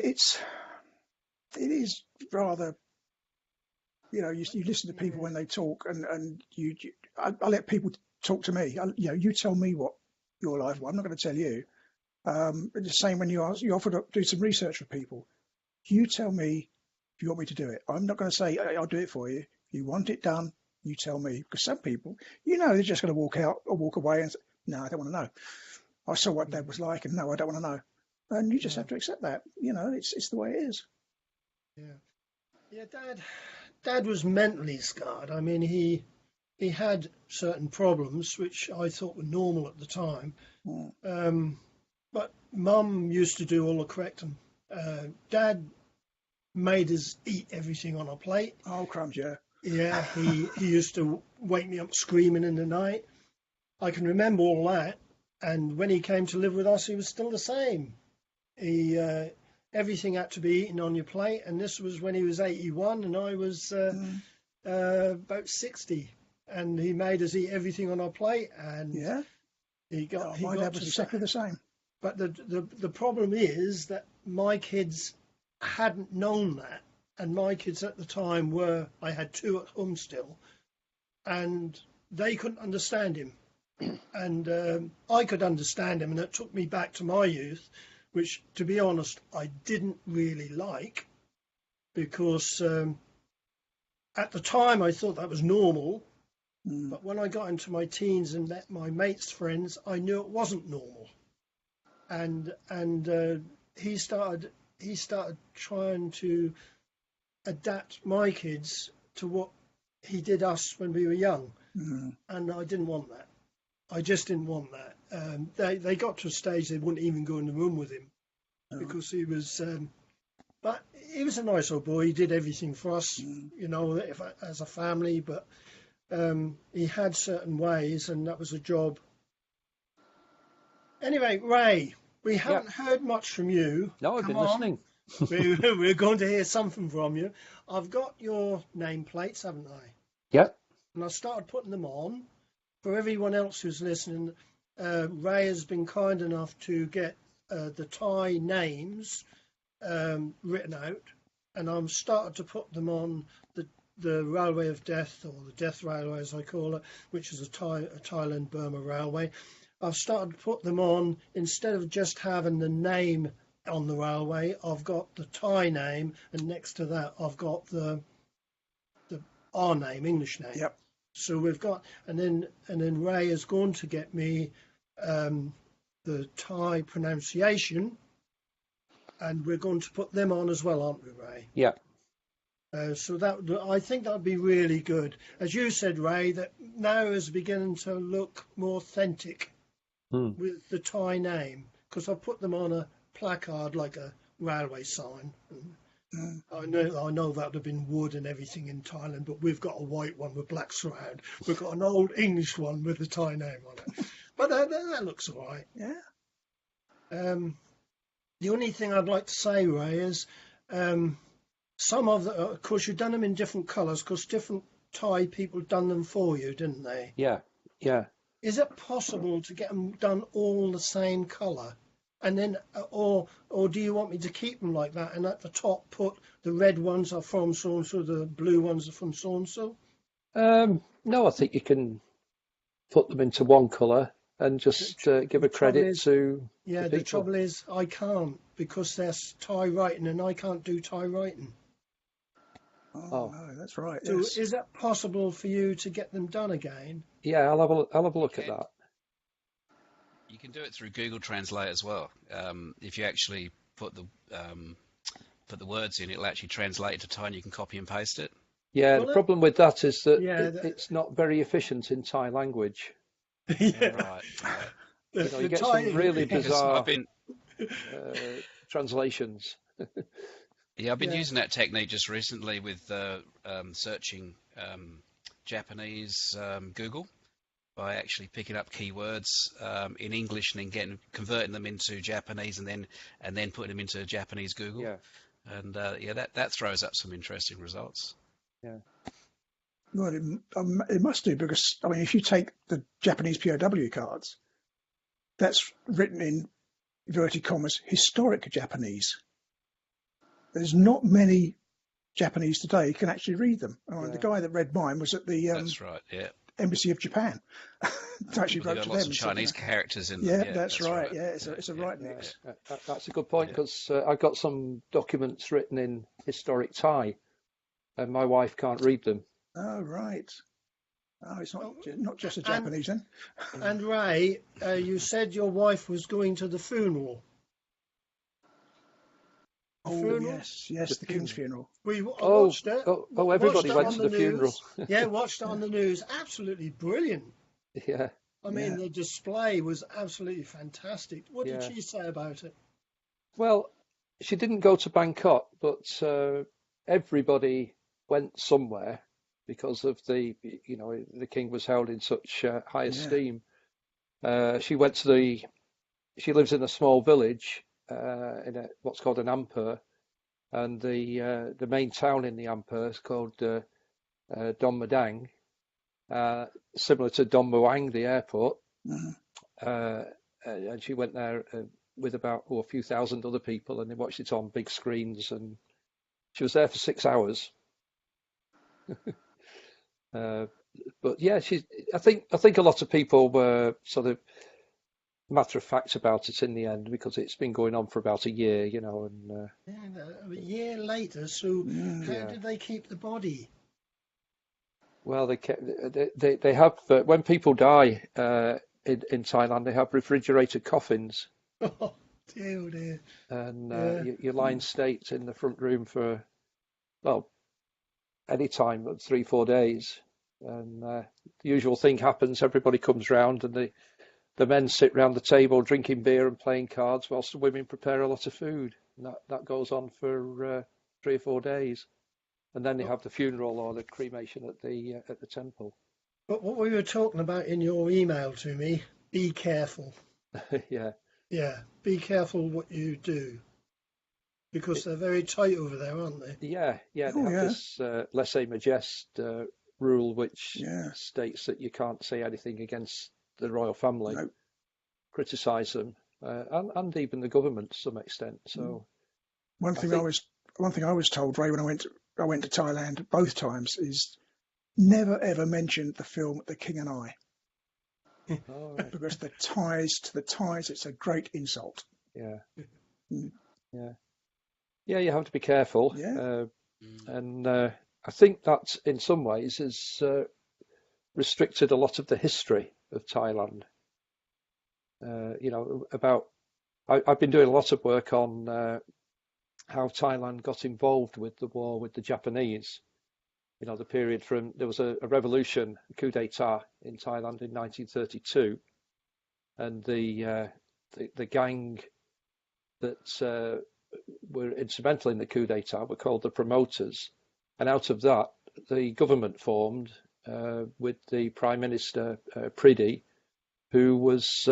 is rather. You know, you listen to people when they talk, and I let people talk to me. You tell me what your life was. I'm not going to tell you. But the same when you offer to do some research for people. You tell me if you want me to do it. I'm not going to say I'll do it for you. If you want it done, you tell me. Because some people, they're just going to walk out or walk away and say, no, I don't want to know. I saw what Dad was like, and no, I don't want to know. And you just have to accept that. It's the way it is. Yeah, Dad was mentally scarred. I mean, he had certain problems which I thought were normal at the time. But Mum used to do all the correcting. Dad made us eat everything on a plate. Oh, crumbs, yeah. Yeah, he used to wake me up screaming in the night. I can remember all that. And when he came to live with us, he was still the same. Everything had to be eaten on your plate, and this was when he was 81 and I was about 60, and he made us eat everything on our plate, and yeah, my dad was exactly the same. But the problem is that my kids hadn't known that, and my kids at the time I had two at home still, and they couldn't understand him, and I could understand him, and it took me back to my youth, which, to be honest, I didn't really like, because at the time I thought that was normal, but when I got into my teens and met my mates' friends, I knew it wasn't normal, and he started trying to adapt my kids to what he did us when we were young, and I didn't want that. I just didn't want that. They got to a stage they wouldn't even go in the room with him because he was. But he was a nice old boy. He did everything for us, as a family. But he had certain ways, and that was a job. Anyway, Ray, we haven't heard much from you. No, I've been listening. We're going to hear something from you. I've got your nameplates, haven't I? Yep. And I started putting them on. For everyone else who's listening, Ray has been kind enough to get the Thai names written out, and I'm starting to put them on the Railway of Death, or the Death Railway as I call it, which is a Thailand-Burma railway. I've started to put them on, instead of just having the name on the railway, I've got the Thai name, and next to that I've got our name, English name. Yep. So we've got, and then Ray is going to get me the Thai pronunciation, and we're going to put them on as well, aren't we, Ray? Yeah. So I think that would be really good. As you said, Ray, that now is beginning to look more authentic with the Thai name, because I put them on a placard like a railway sign. I know that would have been wood and everything in Thailand, but we've got a white one with black surround. We've got an old English one with the Thai name on it. But that looks all right. Yeah. The only thing I'd like to say, Ray, is some of course, you've done them in different colours, because different Thai people done them for you, didn't they? Yeah. Yeah. Is it possible to get them done all the same colour? And then, or do you want me to keep them like that, and at the top put the red ones are from so and so, the blue ones are from so and so? No, I think you can put them into one colour and just give a credit to. Yeah, the trouble is I can't, because there's Thai writing, and I can't do Thai writing. Oh no, that's right. So yes. is it possible for you to get them done again? Yeah, I'll have a look at that. You can do it through Google Translate as well. If you actually put the words in, it'll actually translate it to Thai, and you can copy and paste it. Yeah, the Well, problem with that is that yeah, it's not very efficient in Thai language. yeah, Right. Right. You know, the you get some Thai, really Because I've bizarre been translations. Yeah, I've been yeah. using that technique just recently with searching Japanese Google by actually picking up keywords in English and then converting them into Japanese and then putting them into Japanese Google. Yeah, And yeah, that throws up some interesting results. yeah, Well, it must do because I mean, if you take the Japanese POW cards, that's written in inverted commas historic Japanese. There's not many Japanese today who can actually read them. The yeah. guy that read mine was at the That's right. Yeah. Embassy of Japan. Actually Well, they've wrote got to lots them of and said, Chinese characters in them. yeah, Yeah, that's right. right. Yeah, it's a Yeah. right Yeah, mix. that's a good point Yeah. because I've got some documents written in historic Thai, and my wife can't read them. Oh, right. Oh, it's Oh, not just the and Japanese then. and Ray, you said your wife was going to the funeral. The Oh, funeral? yes, the King's funeral. funeral. I Oh, watched it. Watched everybody it went on to the the funeral. news. Yeah, watched it on the news. Absolutely brilliant. Yeah, I mean, Yeah. the display was absolutely fantastic. What did yeah. she say about it? Well, she didn't go to Bangkok, but everybody went somewhere because of the king was held in such high Yeah. esteem. She went to she lives in a small village in what's called an ampur, and the main town in the ampur is called Don Madang, similar to Don Muang, the airport. Mhm. And she went there with about a few thousand other people, and they watched it on big screens. And she was there for 6 hours. But yeah, I think a lot of people were sort of matter of fact about it in the end because it's been going on for about a year, and Yeah, a year later. So how yeah. did they keep the body? Well, they have when people die in Thailand, they have refrigerated coffins, Oh dear, oh dear. and Yeah. you lie in state in the front room for any time, 3-4 days, and the usual thing happens. Everybody comes round, and the men sit round the table drinking beer and playing cards, whilst the women prepare a lot of food. And that goes on for 3 or 4 days, and then they have the funeral or the cremation at the temple. But what we were talking about in your email to me, be careful. Yeah, Yeah, be careful what you do because they're very tight over there, aren't they? yeah. They Oh, have yeah. this lèse-majesté rule, which Yeah. states that you can't say anything against the royal family, No. criticise them, and even the government to some extent. So One I thing think I was told, Ray, when I went to Thailand both times, is never ever mention the film The King and I, all right. because the Thais, it's a great insult. Yeah, Mm. yeah. You have to be careful, Yeah. and I think that in some ways has restricted a lot of the history of Thailand. I've been doing a lot of work on how Thailand got involved with the war with the Japanese. The period from there was a revolution, a coup d'état in Thailand in 1932, and the gang that were instrumental in the coup d'état were called the promoters, and out of that the government formed with the Prime Minister Pridi, who was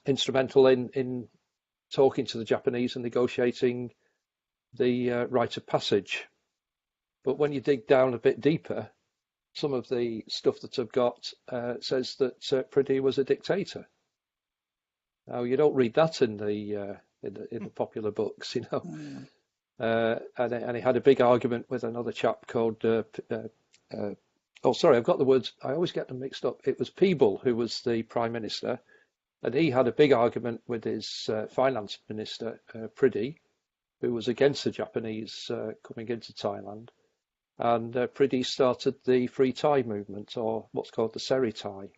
instrumental in talking to the Japanese and negotiating the rite of passage. But when you dig down a bit deeper, some of the stuff that I've got says that Pridi was a dictator. Now you don't read that in the popular books, Mm. And he had a big argument with another chap called. Oh, sorry, I've got the words. I always get them mixed up. It was Peeble who was the prime minister, and he had a big argument with his finance minister Pridi, who was against the Japanese coming into Thailand. And Pridi started the Free Thai movement, or what's called the Seri Thai.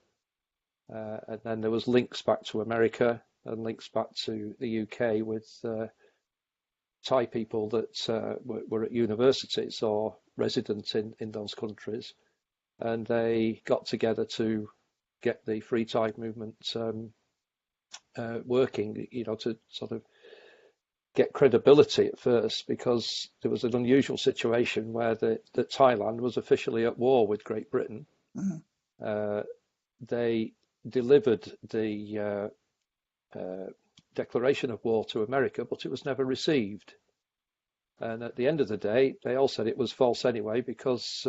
And then there was links back to America and links back to the UK with Thai people that were at universities or resident in those countries, and they got together to get the free tide movement working, to sort of get credibility at first, because there was an unusual situation where that Thailand was officially at war with Great Britain. Mm. They delivered the declaration of war to America, but it was never received. And at the end of the day, they all said it was false anyway, because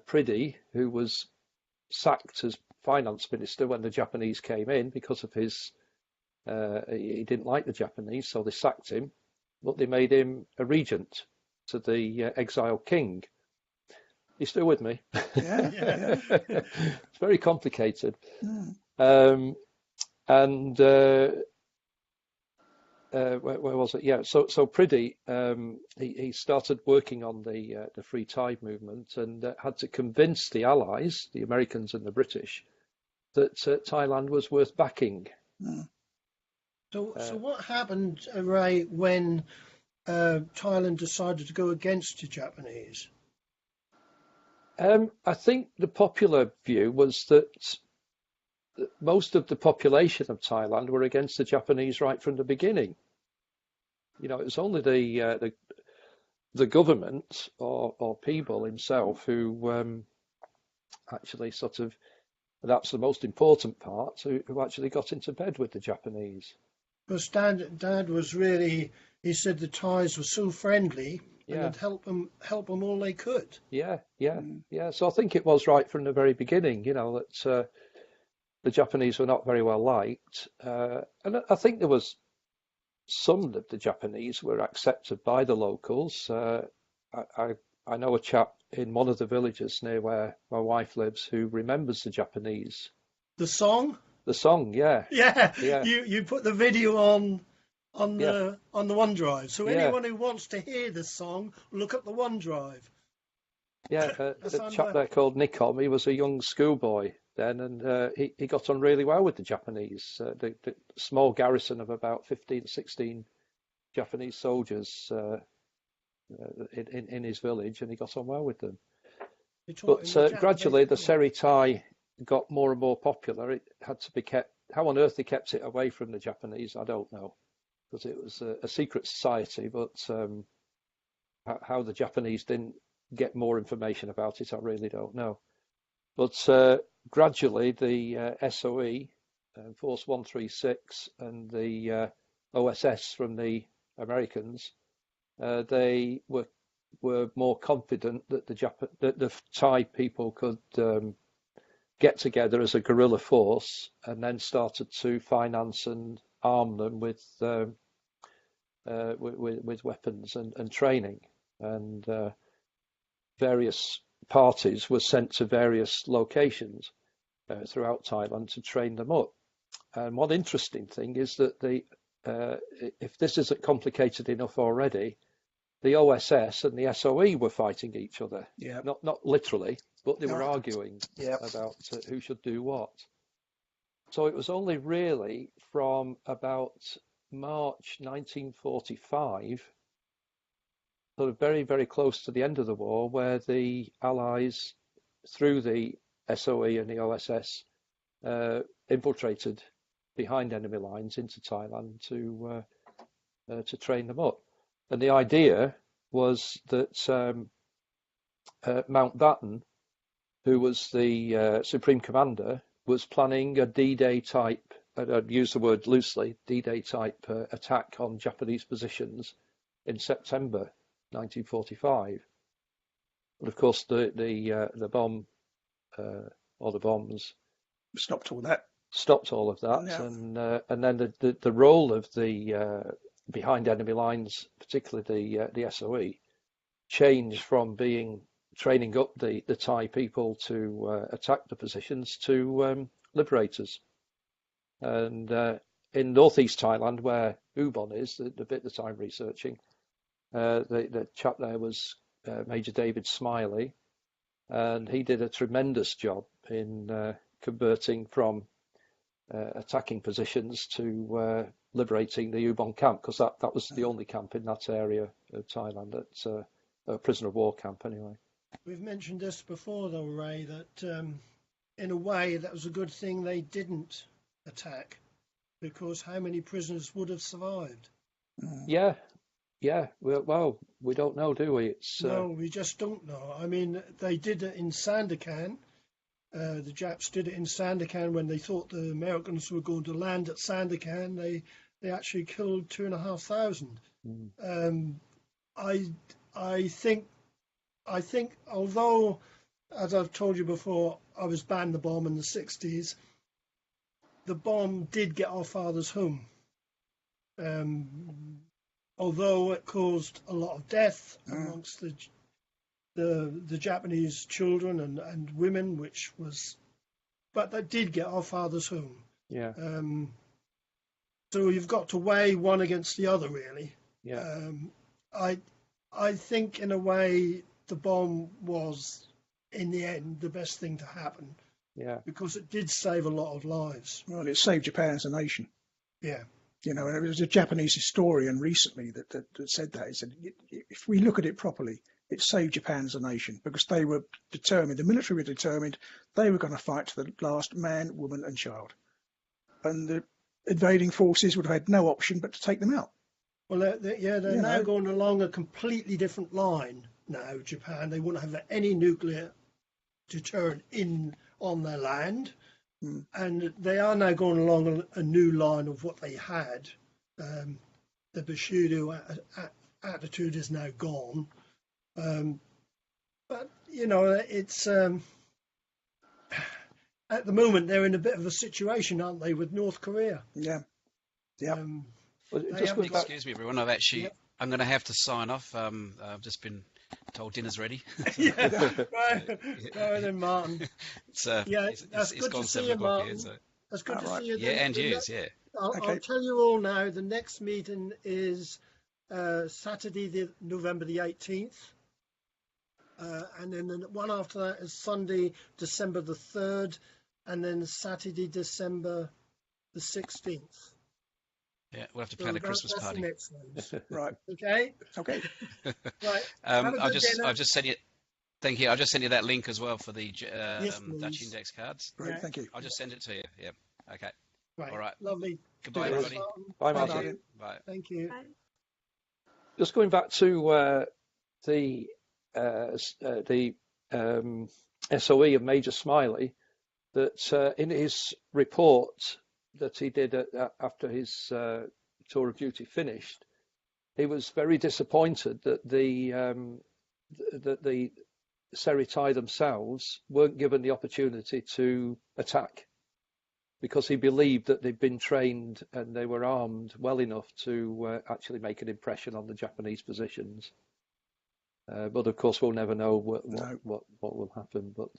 Priddy, who was sacked as finance minister when the Japanese came in because of his he didn't like the Japanese, so they sacked him, but they made him a regent to the exiled king. You still with me? Yeah, yeah. It's very complicated. Mm. And where was it? Yeah, so Priddy, he started working on the free tide movement, and had to convince the Allies, the Americans and the British, that Thailand was worth backing. Mm. So what happened, Ray, when Thailand decided to go against the Japanese? I think the popular view was that most of the population of Thailand were against the Japanese right from the beginning. It was only the government or people himself who actually sort of, that's the most important part, who actually got into bed with the Japanese. Because Dad was really, he said the Thais were so friendly and Yeah. would help them all they could. Yeah. Mm. So I think it was right from the very beginning, that the Japanese were not very well liked. And I think there was some of the Japanese were accepted by the locals. I know a chap in one of the villages near where my wife lives who remembers the Japanese. The song? The song, yeah. Yeah. Yeah. You put the video on Yeah. the OneDrive. So Yeah. anyone who wants to hear this song, look up the OneDrive. Yeah, That's a chap there called Nikom, he was a young schoolboy then, and he got on really well with the Japanese. The small garrison of about 15, 16 Japanese soldiers in his village, and he got on well with them. But gradually, the Seri Thai got more and more popular. It had to be kept. How on earth they kept it away from the Japanese, I don't know, because it was a secret society. But how the Japanese didn't get more information about it, I really don't know. But gradually, the SOE, Force 136, and the OSS from the Americans, they were more confident that the Thai people could get together as a guerrilla force, and then started to finance and arm them with weapons and training, and various parties were sent to various locations throughout Thailand to train them up. And one interesting thing is that if this isn't complicated enough already, the OSS and the SOE were fighting each other. Yeah. Not literally, but they were No. arguing Yeah. about who should do what. So it was only really from about March 1945, sort of very, very close to the end of the war, where the Allies, through the SOE and the OSS, infiltrated behind enemy lines into Thailand to train them up. And the idea was that Mountbatten, who was the Supreme Commander, was planning a D-Day type, I'd use the word loosely, D-Day type attack on Japanese positions in September 1945. But of course, the bomb or the bombs Stopped all that. stopped all of that, Yeah. and then the role of the behind enemy lines, particularly the SOE, changed from being training up the Thai people to attack the positions to liberators. And in northeast Thailand, where Ubon is, the bit that I'm researching, the chap there was Major David Smiley, and he did a tremendous job in converting from attacking positions to liberating the Ubon camp, because that was the only camp in that area of Thailand a prisoner of war camp anyway. We've mentioned this before, though, Ray, that in a way that was a good thing they didn't attack, because how many prisoners would have survived? Yeah, yeah. Well, we don't know, do we? It's No, we just don't know. I mean, they did it in Sandakan. The Japs did it in Sandakan when they thought the Americans were going to land at Sandakan. They actually killed 2,500. I think although, as I've told you before, I was banned the bomb in the 60s, the bomb did get our father's home. Although it caused a lot of death amongst the Japanese children and women, but that did get our father's home. yeah, So you've got to weigh one against the other, really. yeah, I think in a way the bomb was, in the end, the best thing to happen, yeah, because it did save a lot of lives. Well, it saved Japan as a nation. Yeah. You know, and it was a Japanese historian recently that said that. He said, if we look at it properly, it saved Japan as a nation, because they were determined, the military were determined, they were going to fight to the last man, woman and child. And the invading forces would have had no option but to take them out. Well, they're now going along a completely different line now, Japan. They won't have any nuclear deterrent on their land. And they are now going along a new line of what they had. The Bushido attitude is now gone. But, you know, it's at the moment they're in a bit of a situation, aren't they, with North Korea? Yeah. Yeah. Well, They just haven't going back, Excuse me, everyone. I'm going to have to sign off. I've just been told dinner's ready. Yeah, right then, Martin. It's That's good gone to see 7 you, o'clock Martin. here. So. That's good to Right. see you. Yeah, and you, yeah. I'll tell you all now, the next meeting is Saturday, November the 18th. And then the one after that is Sunday, December the 3rd. And then Saturday, December the 16th. Yeah, we'll have to plan a Christmas that's party. The next ones. Right. Okay? Okay. Right. Have a good dinner. I've just sent you. Thank you. I've just sent you that link as well for the Yes, Dutch please. index cards. Great. Yeah. Thank you. I'll just send it to you. Yeah. Okay. Right. All right. Lovely. Goodbye, Thanks, everybody. Martin. bye, Thank Martin. you. Bye. Thank you. Bye. Just going back to the SOE of Major Smiley, that in his report that he did after his tour of duty finished, he was very disappointed that the Seritai themselves weren't given the opportunity to attack, because he believed that they'd been trained and they were armed well enough to actually make an impression on the Japanese positions. But of course, we'll never know what will happen. But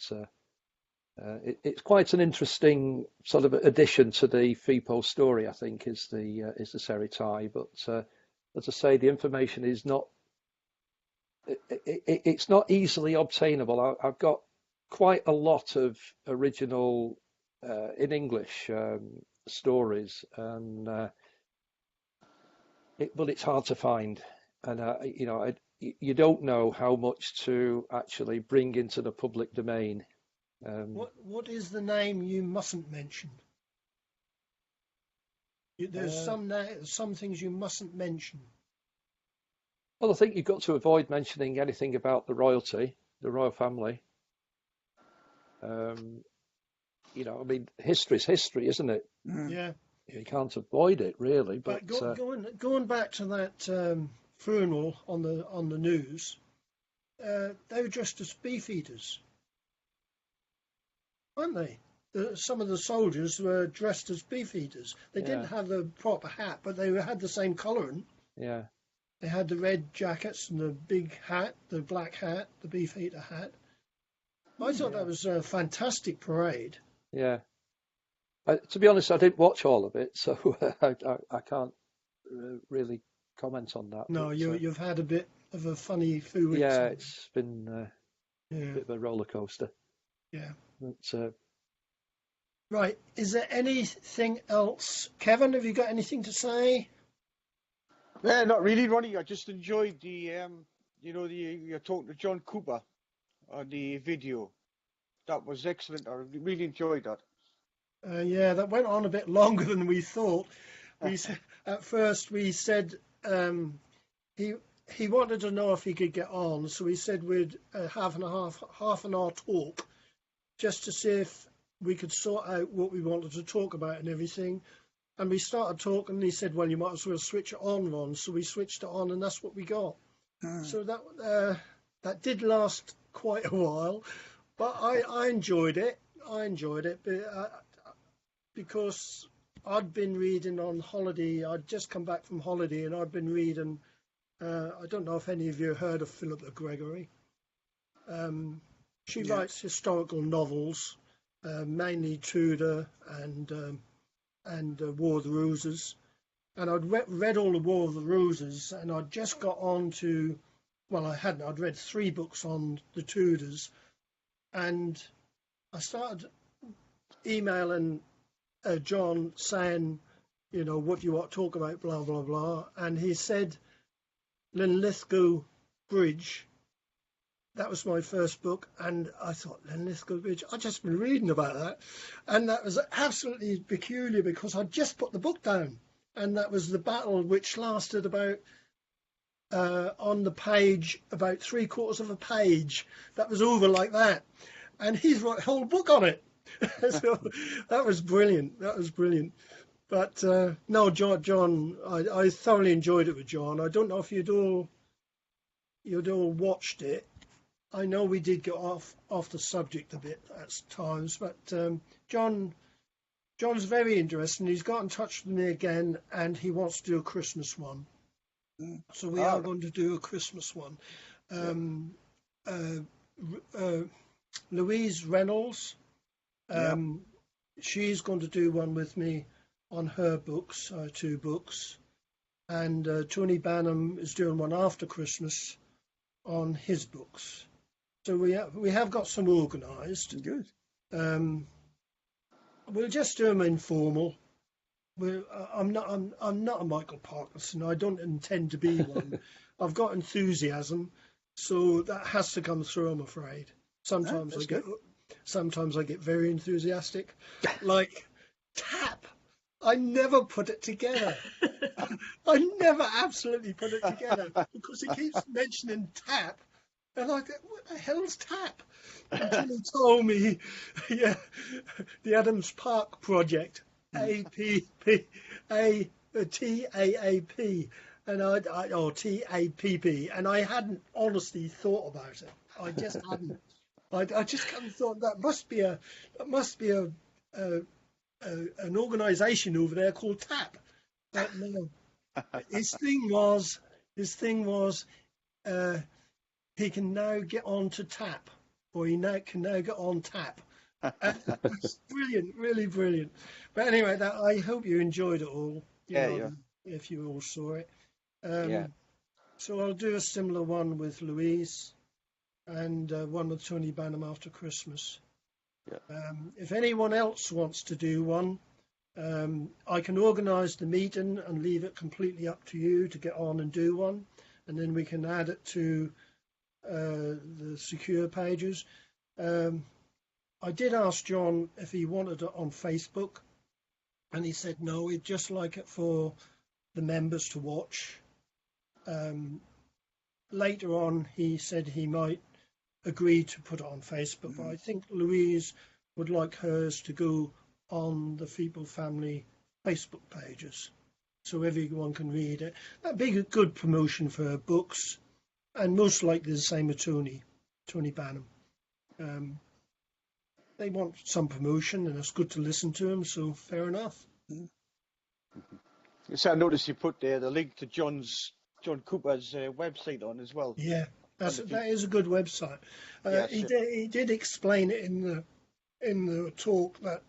it's quite an interesting sort of addition to the FEPOW story, I think, is the Seritai. But as I say, the information is not. It's not easily obtainable. I've got quite a lot of original in English stories, and but it's hard to find. And you don't know how much to actually bring into the public domain. What is the name you mustn't mention? There's some things you mustn't mention. Well, I think you've got to avoid mentioning anything about the royalty, the royal family. I mean, history's history, isn't it? Yeah. You can't avoid it, really. But going back to that funeral on the news, they were dressed as beefeaters, weren't they? Some of the soldiers were dressed as beefeaters. They didn't have the proper hat, but they had the same colouring. Yeah. They had the red jackets and the big hat, the black hat, the beefeater hat. I thought that was a fantastic parade. Yeah. To be honest, I didn't watch all of it, so I can't really comment on that. No, but, you've had a bit of a funny few weeks. Yeah, it's been a bit of a roller coaster. Yeah. But, right. Is there anything else? Kevin, have you got anything to say? Yeah, not really, Ronnie. I just enjoyed the you know, you're talking to John Cooper on the video. That was excellent. I really enjoyed that. Yeah, that went on a bit longer than we thought. At first we said he wanted to know if he could get on, so we said we'd half an hour talk, just to see if we could sort out what we wanted to talk about and everything. And we started talking, and he said, "Well, you might as well switch it on, Ron." So we switched it on, and that's what we got. So that did last quite a while, but I enjoyed it. Because I'd been reading on holiday. I'd just come back from holiday, and I'd been reading. I don't know if any of you heard of Philippa Gregory. She writes historical novels, mainly Tudor and War of the Roses. And I'd read all the War of the Roses, and I'd just got on to, well, I hadn't. I'd read 3 books on the Tudors, and I started emailing John saying, you know, what do you want to talk about, blah, blah, blah. And he said, Linlithgow Bridge. That was my first book, and I thought, Linlithgow Bridge, I'd just been reading about that. And that was absolutely peculiar because I'd just put the book down. And that was the battle which lasted about, on the page, about 3/4 of a page. That was over like that. And he's wrote a whole book on it. So that was brilliant. But no, John, I thoroughly enjoyed it with John. I don't know if you'd all watched it. I know we did get off the subject a bit at times, but John's very interesting. He's got in touch with me again, and he wants to do a Christmas one. So we are going to do a Christmas one. Louise Reynolds, she's going to do one with me on her books, 2 books. And Tony Banham is doing one after Christmas on his books. So we have got some organised. Good. We'll just do them informal. I'm not a Michael Parkinson. I don't intend to be one. I've got enthusiasm, so that has to come through, I'm afraid. Sometimes I get very enthusiastic, like TAP. I never put it together. I never absolutely put it together because he keeps mentioning TAP, and I go, "What the hell's TAP?" Until he told me, the Adams Park Project, TAAP, and TAPP, and I hadn't honestly thought about it. I just hadn't. I just hadn't thought that must be an organisation over there called TAP. But no, his thing was he can now get on to TAP, or he can now get on TAP. It's brilliant, really brilliant. But anyway, I hope you enjoyed it all. If you all saw it. So I'll do a similar one with Louise, and one with Tony Banham after Christmas. If anyone else wants to do one, I can organise the meeting and leave it completely up to you to get on and do one, and then we can add it to the secure pages. I did ask John if he wanted it on Facebook, and he said no, he'd just like it for the members to watch. Later on, he said he might agree to put it on Facebook, but I think Louise would like hers to go on the FEPOW family Facebook pages, so everyone can read it. That'd be a good promotion for her books, and most likely the same with Tony Banham. They want some promotion, and it's good to listen to them, so fair enough. So I noticed you put there the link to John Cooper's website on as well. Yeah, that is a good website. He did explain it in the talk that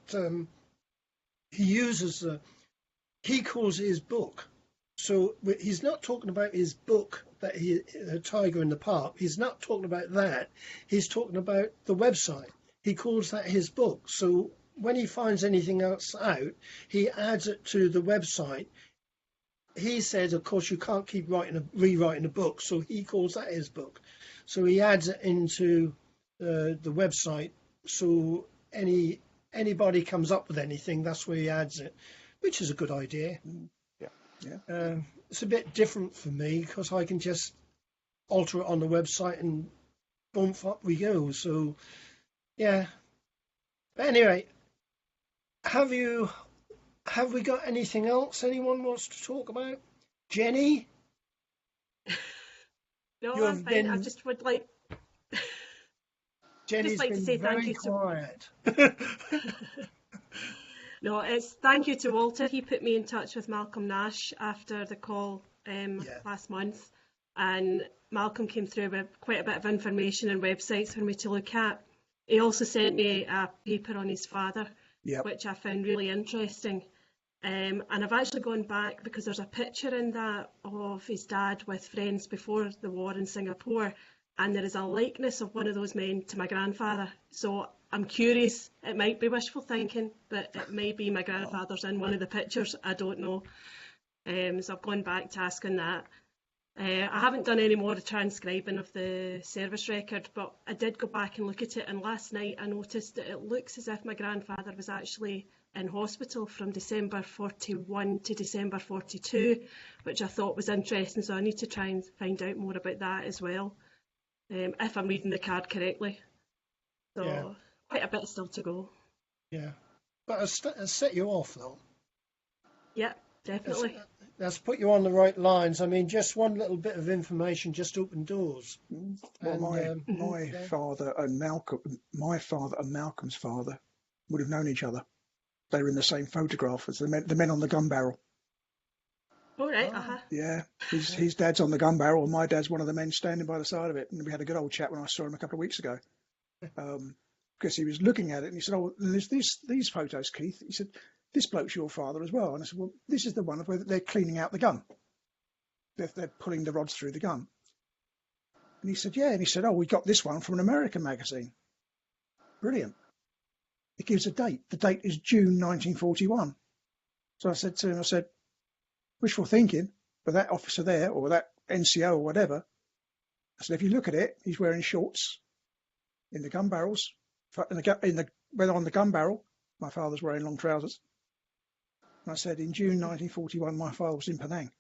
he uses he calls it his book. So he's not talking about his book that Tiger in the Park. He's not talking about that. He's talking about the website. He calls that his book. So when he finds anything else out, he adds it to the website he said, of course, you can't keep rewriting a book, so he calls that his book. So he adds it into the website. So anybody comes up with anything, that's where he adds it, which is a good idea. Yeah. It's a bit different for me because I can just alter it on the website and boom, up we go. So yeah. But anyway, have we got anything else anyone wants to talk about? Jenny, No, you I'm have fine. I been just would like Jenny's like to been say thank very you to quiet. no, it's thank you to Walter. He put me in touch with Malcolm Nash after the call last month, and Malcolm came through with quite a bit of information and websites for me to look at. He also sent me a paper on his father, Yep. which I found really interesting. And I've actually gone back because there's a picture in that of his dad with friends before the war in Singapore, and there is a likeness of one of those men to my grandfather. So I'm curious, it might be wishful thinking, but it may be my grandfather's in one of the pictures, I don't know. So I've gone back to asking that. I haven't done any more transcribing of the service record, but I did go back and look at it, and last night I noticed that it looks as if my grandfather was actually in hospital from December 41 to December 42, which I thought was interesting, so I need to try and find out more about that as well, if I'm reading the card correctly. So quite a bit still to go. Yeah, but I set you off though. Yeah, definitely. That's put you on the right lines. I mean, just one little bit of information just opened doors. Well, And, my father and Malcolm's father would have known each other. They were in the same photograph as the men on the gun barrel. All right, Yeah, his dad's on the gun barrel, and my dad's one of the men standing by the side of it. And we had a good old chat when I saw him a couple of weeks ago, because he was looking at it and he said, "Oh, there's these photos, Keith." He said, "This bloke's your father as well." And I said, "Well, this is the one where they're cleaning out the gun. They're pulling the rods through the gun." And he said, "Yeah." And he said, "Oh, we got this one from an American magazine. Brilliant." It gives a date. The date is June 1941. So I said to him, "Wishful thinking, but that officer there, or that NCO or whatever," I said, "if you look at it, he's wearing shorts in the gun barrels. When on the gun barrel, my father's wearing long trousers." And I said, "In June 1941, my father was in Penang.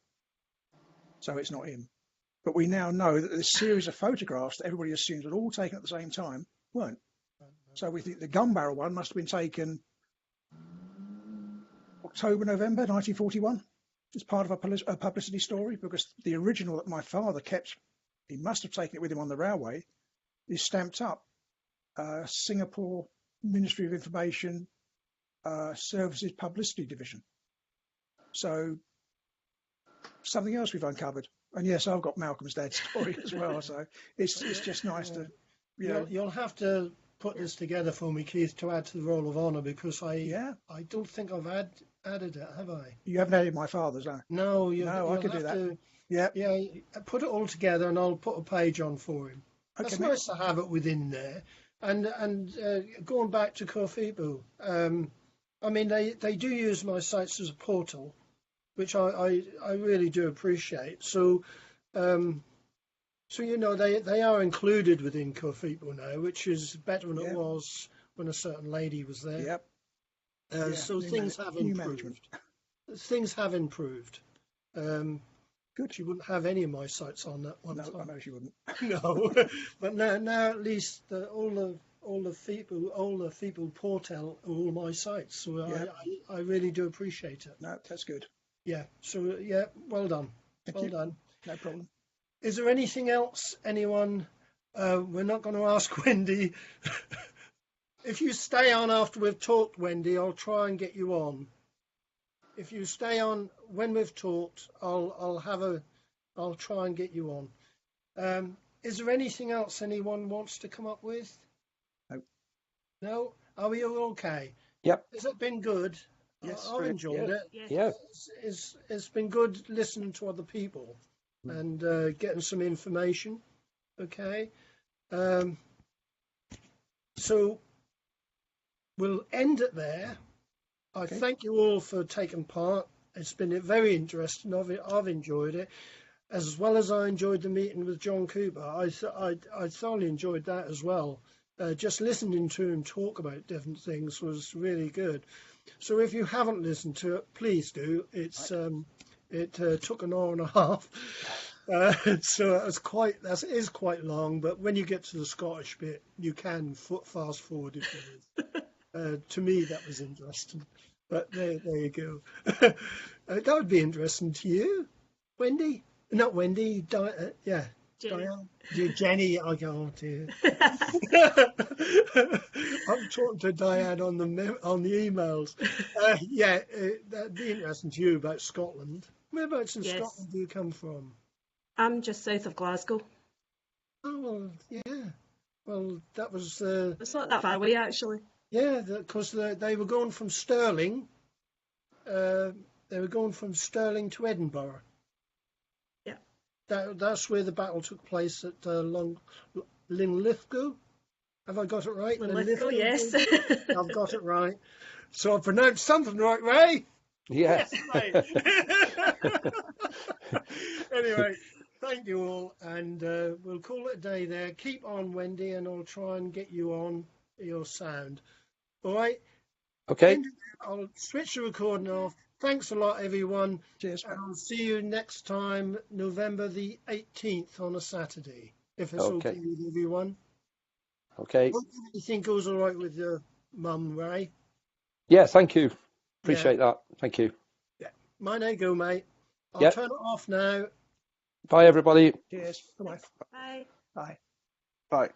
So it's not him." But we now know that this series of photographs that everybody assumes were all taken at the same time weren't. So we think the gun barrel one must have been taken October, November 1941 as part of a publicity story, because the original that my father kept, he must have taken it with him on the railway, is stamped up Singapore Ministry of Information Services Publicity Division. So something else we've uncovered. And yes, I've got Malcolm's dad's story as well. So it's just nice to, You'll have to put this together for me, Keith, to add to the Roll of Honour, because I don't think I've added it, have I? You haven't added my father's, no? No, I could do that. Yeah, put it all together, and I'll put a page on for him. Okay, It's mate. nice to have it within there. And going back to FEPOW, I mean, they do use my sites as a portal, which I really do appreciate. So, you know, they are included within FEPOW now, which is better than it was when a certain lady was there. Yep. So things have improved. Things have improved. Good. She wouldn't have any of my sites on that one time. I know she wouldn't. No, but now at least all the FEPOW portal are all my sites. So I really do appreciate it. No, that's good. Yeah. So well done. Thank you. Done. No problem. Is there anything else, anyone? We're not going to ask Wendy. If you stay on after we've talked, Wendy, I'll try and get you on. If you stay on when we've talked, I'll try and get you on. Is there anything else anyone wants to come up with? No. No? Are we all okay? Yep. Has it been good? Yes. I've enjoyed it. Yeah. It's been good listening to other people and getting some information. Okay. So we'll end it there. I thank you all for taking part. it's been very interesting. I've enjoyed it, as well as I enjoyed the meeting with John Cooper. I thoroughly enjoyed that as well. Just listening to him talk about different things was really good. So if you haven't listened to it, please do. It took an hour and a half, so that is quite long. But when you get to the Scottish bit, you can fast forward if you wish. To me, that was interesting. But there you go. That would be interesting to you, Wendy. Not Wendy. Yeah. Jenny. Diane. Jenny, I can't hear. I'm talking to Diane on the emails. That'd be interesting to you about Scotland. Whereabouts in Scotland do you come from? I'm just south of Glasgow. Oh, well, yeah. Well, that was... It's not that far away, actually. Yeah, because they were going from Stirling. They were going from Stirling to Edinburgh. Yeah. That's where the battle took place at Linlithgow. Have I got it right? Linlithgow, yes. I've got it right. So I pronounced something right, Ray? Yes. Right. Anyway, thank you all, and we'll call it a day there. Keep on, Wendy, and I'll try and get you on your sound. All right? Okay. I'll switch the recording off. Thanks a lot, everyone. Cheers. And I'll see you next time, November the 18th on a Saturday, if it's okay with everyone. Okay. You think goes all right with your mum, Ray? Yeah, thank you. Appreciate that. Thank you. Yeah. Mine ain't go, mate. I'll turn it off now. Bye, everybody. Cheers. Bye. Bye. Bye. Bye.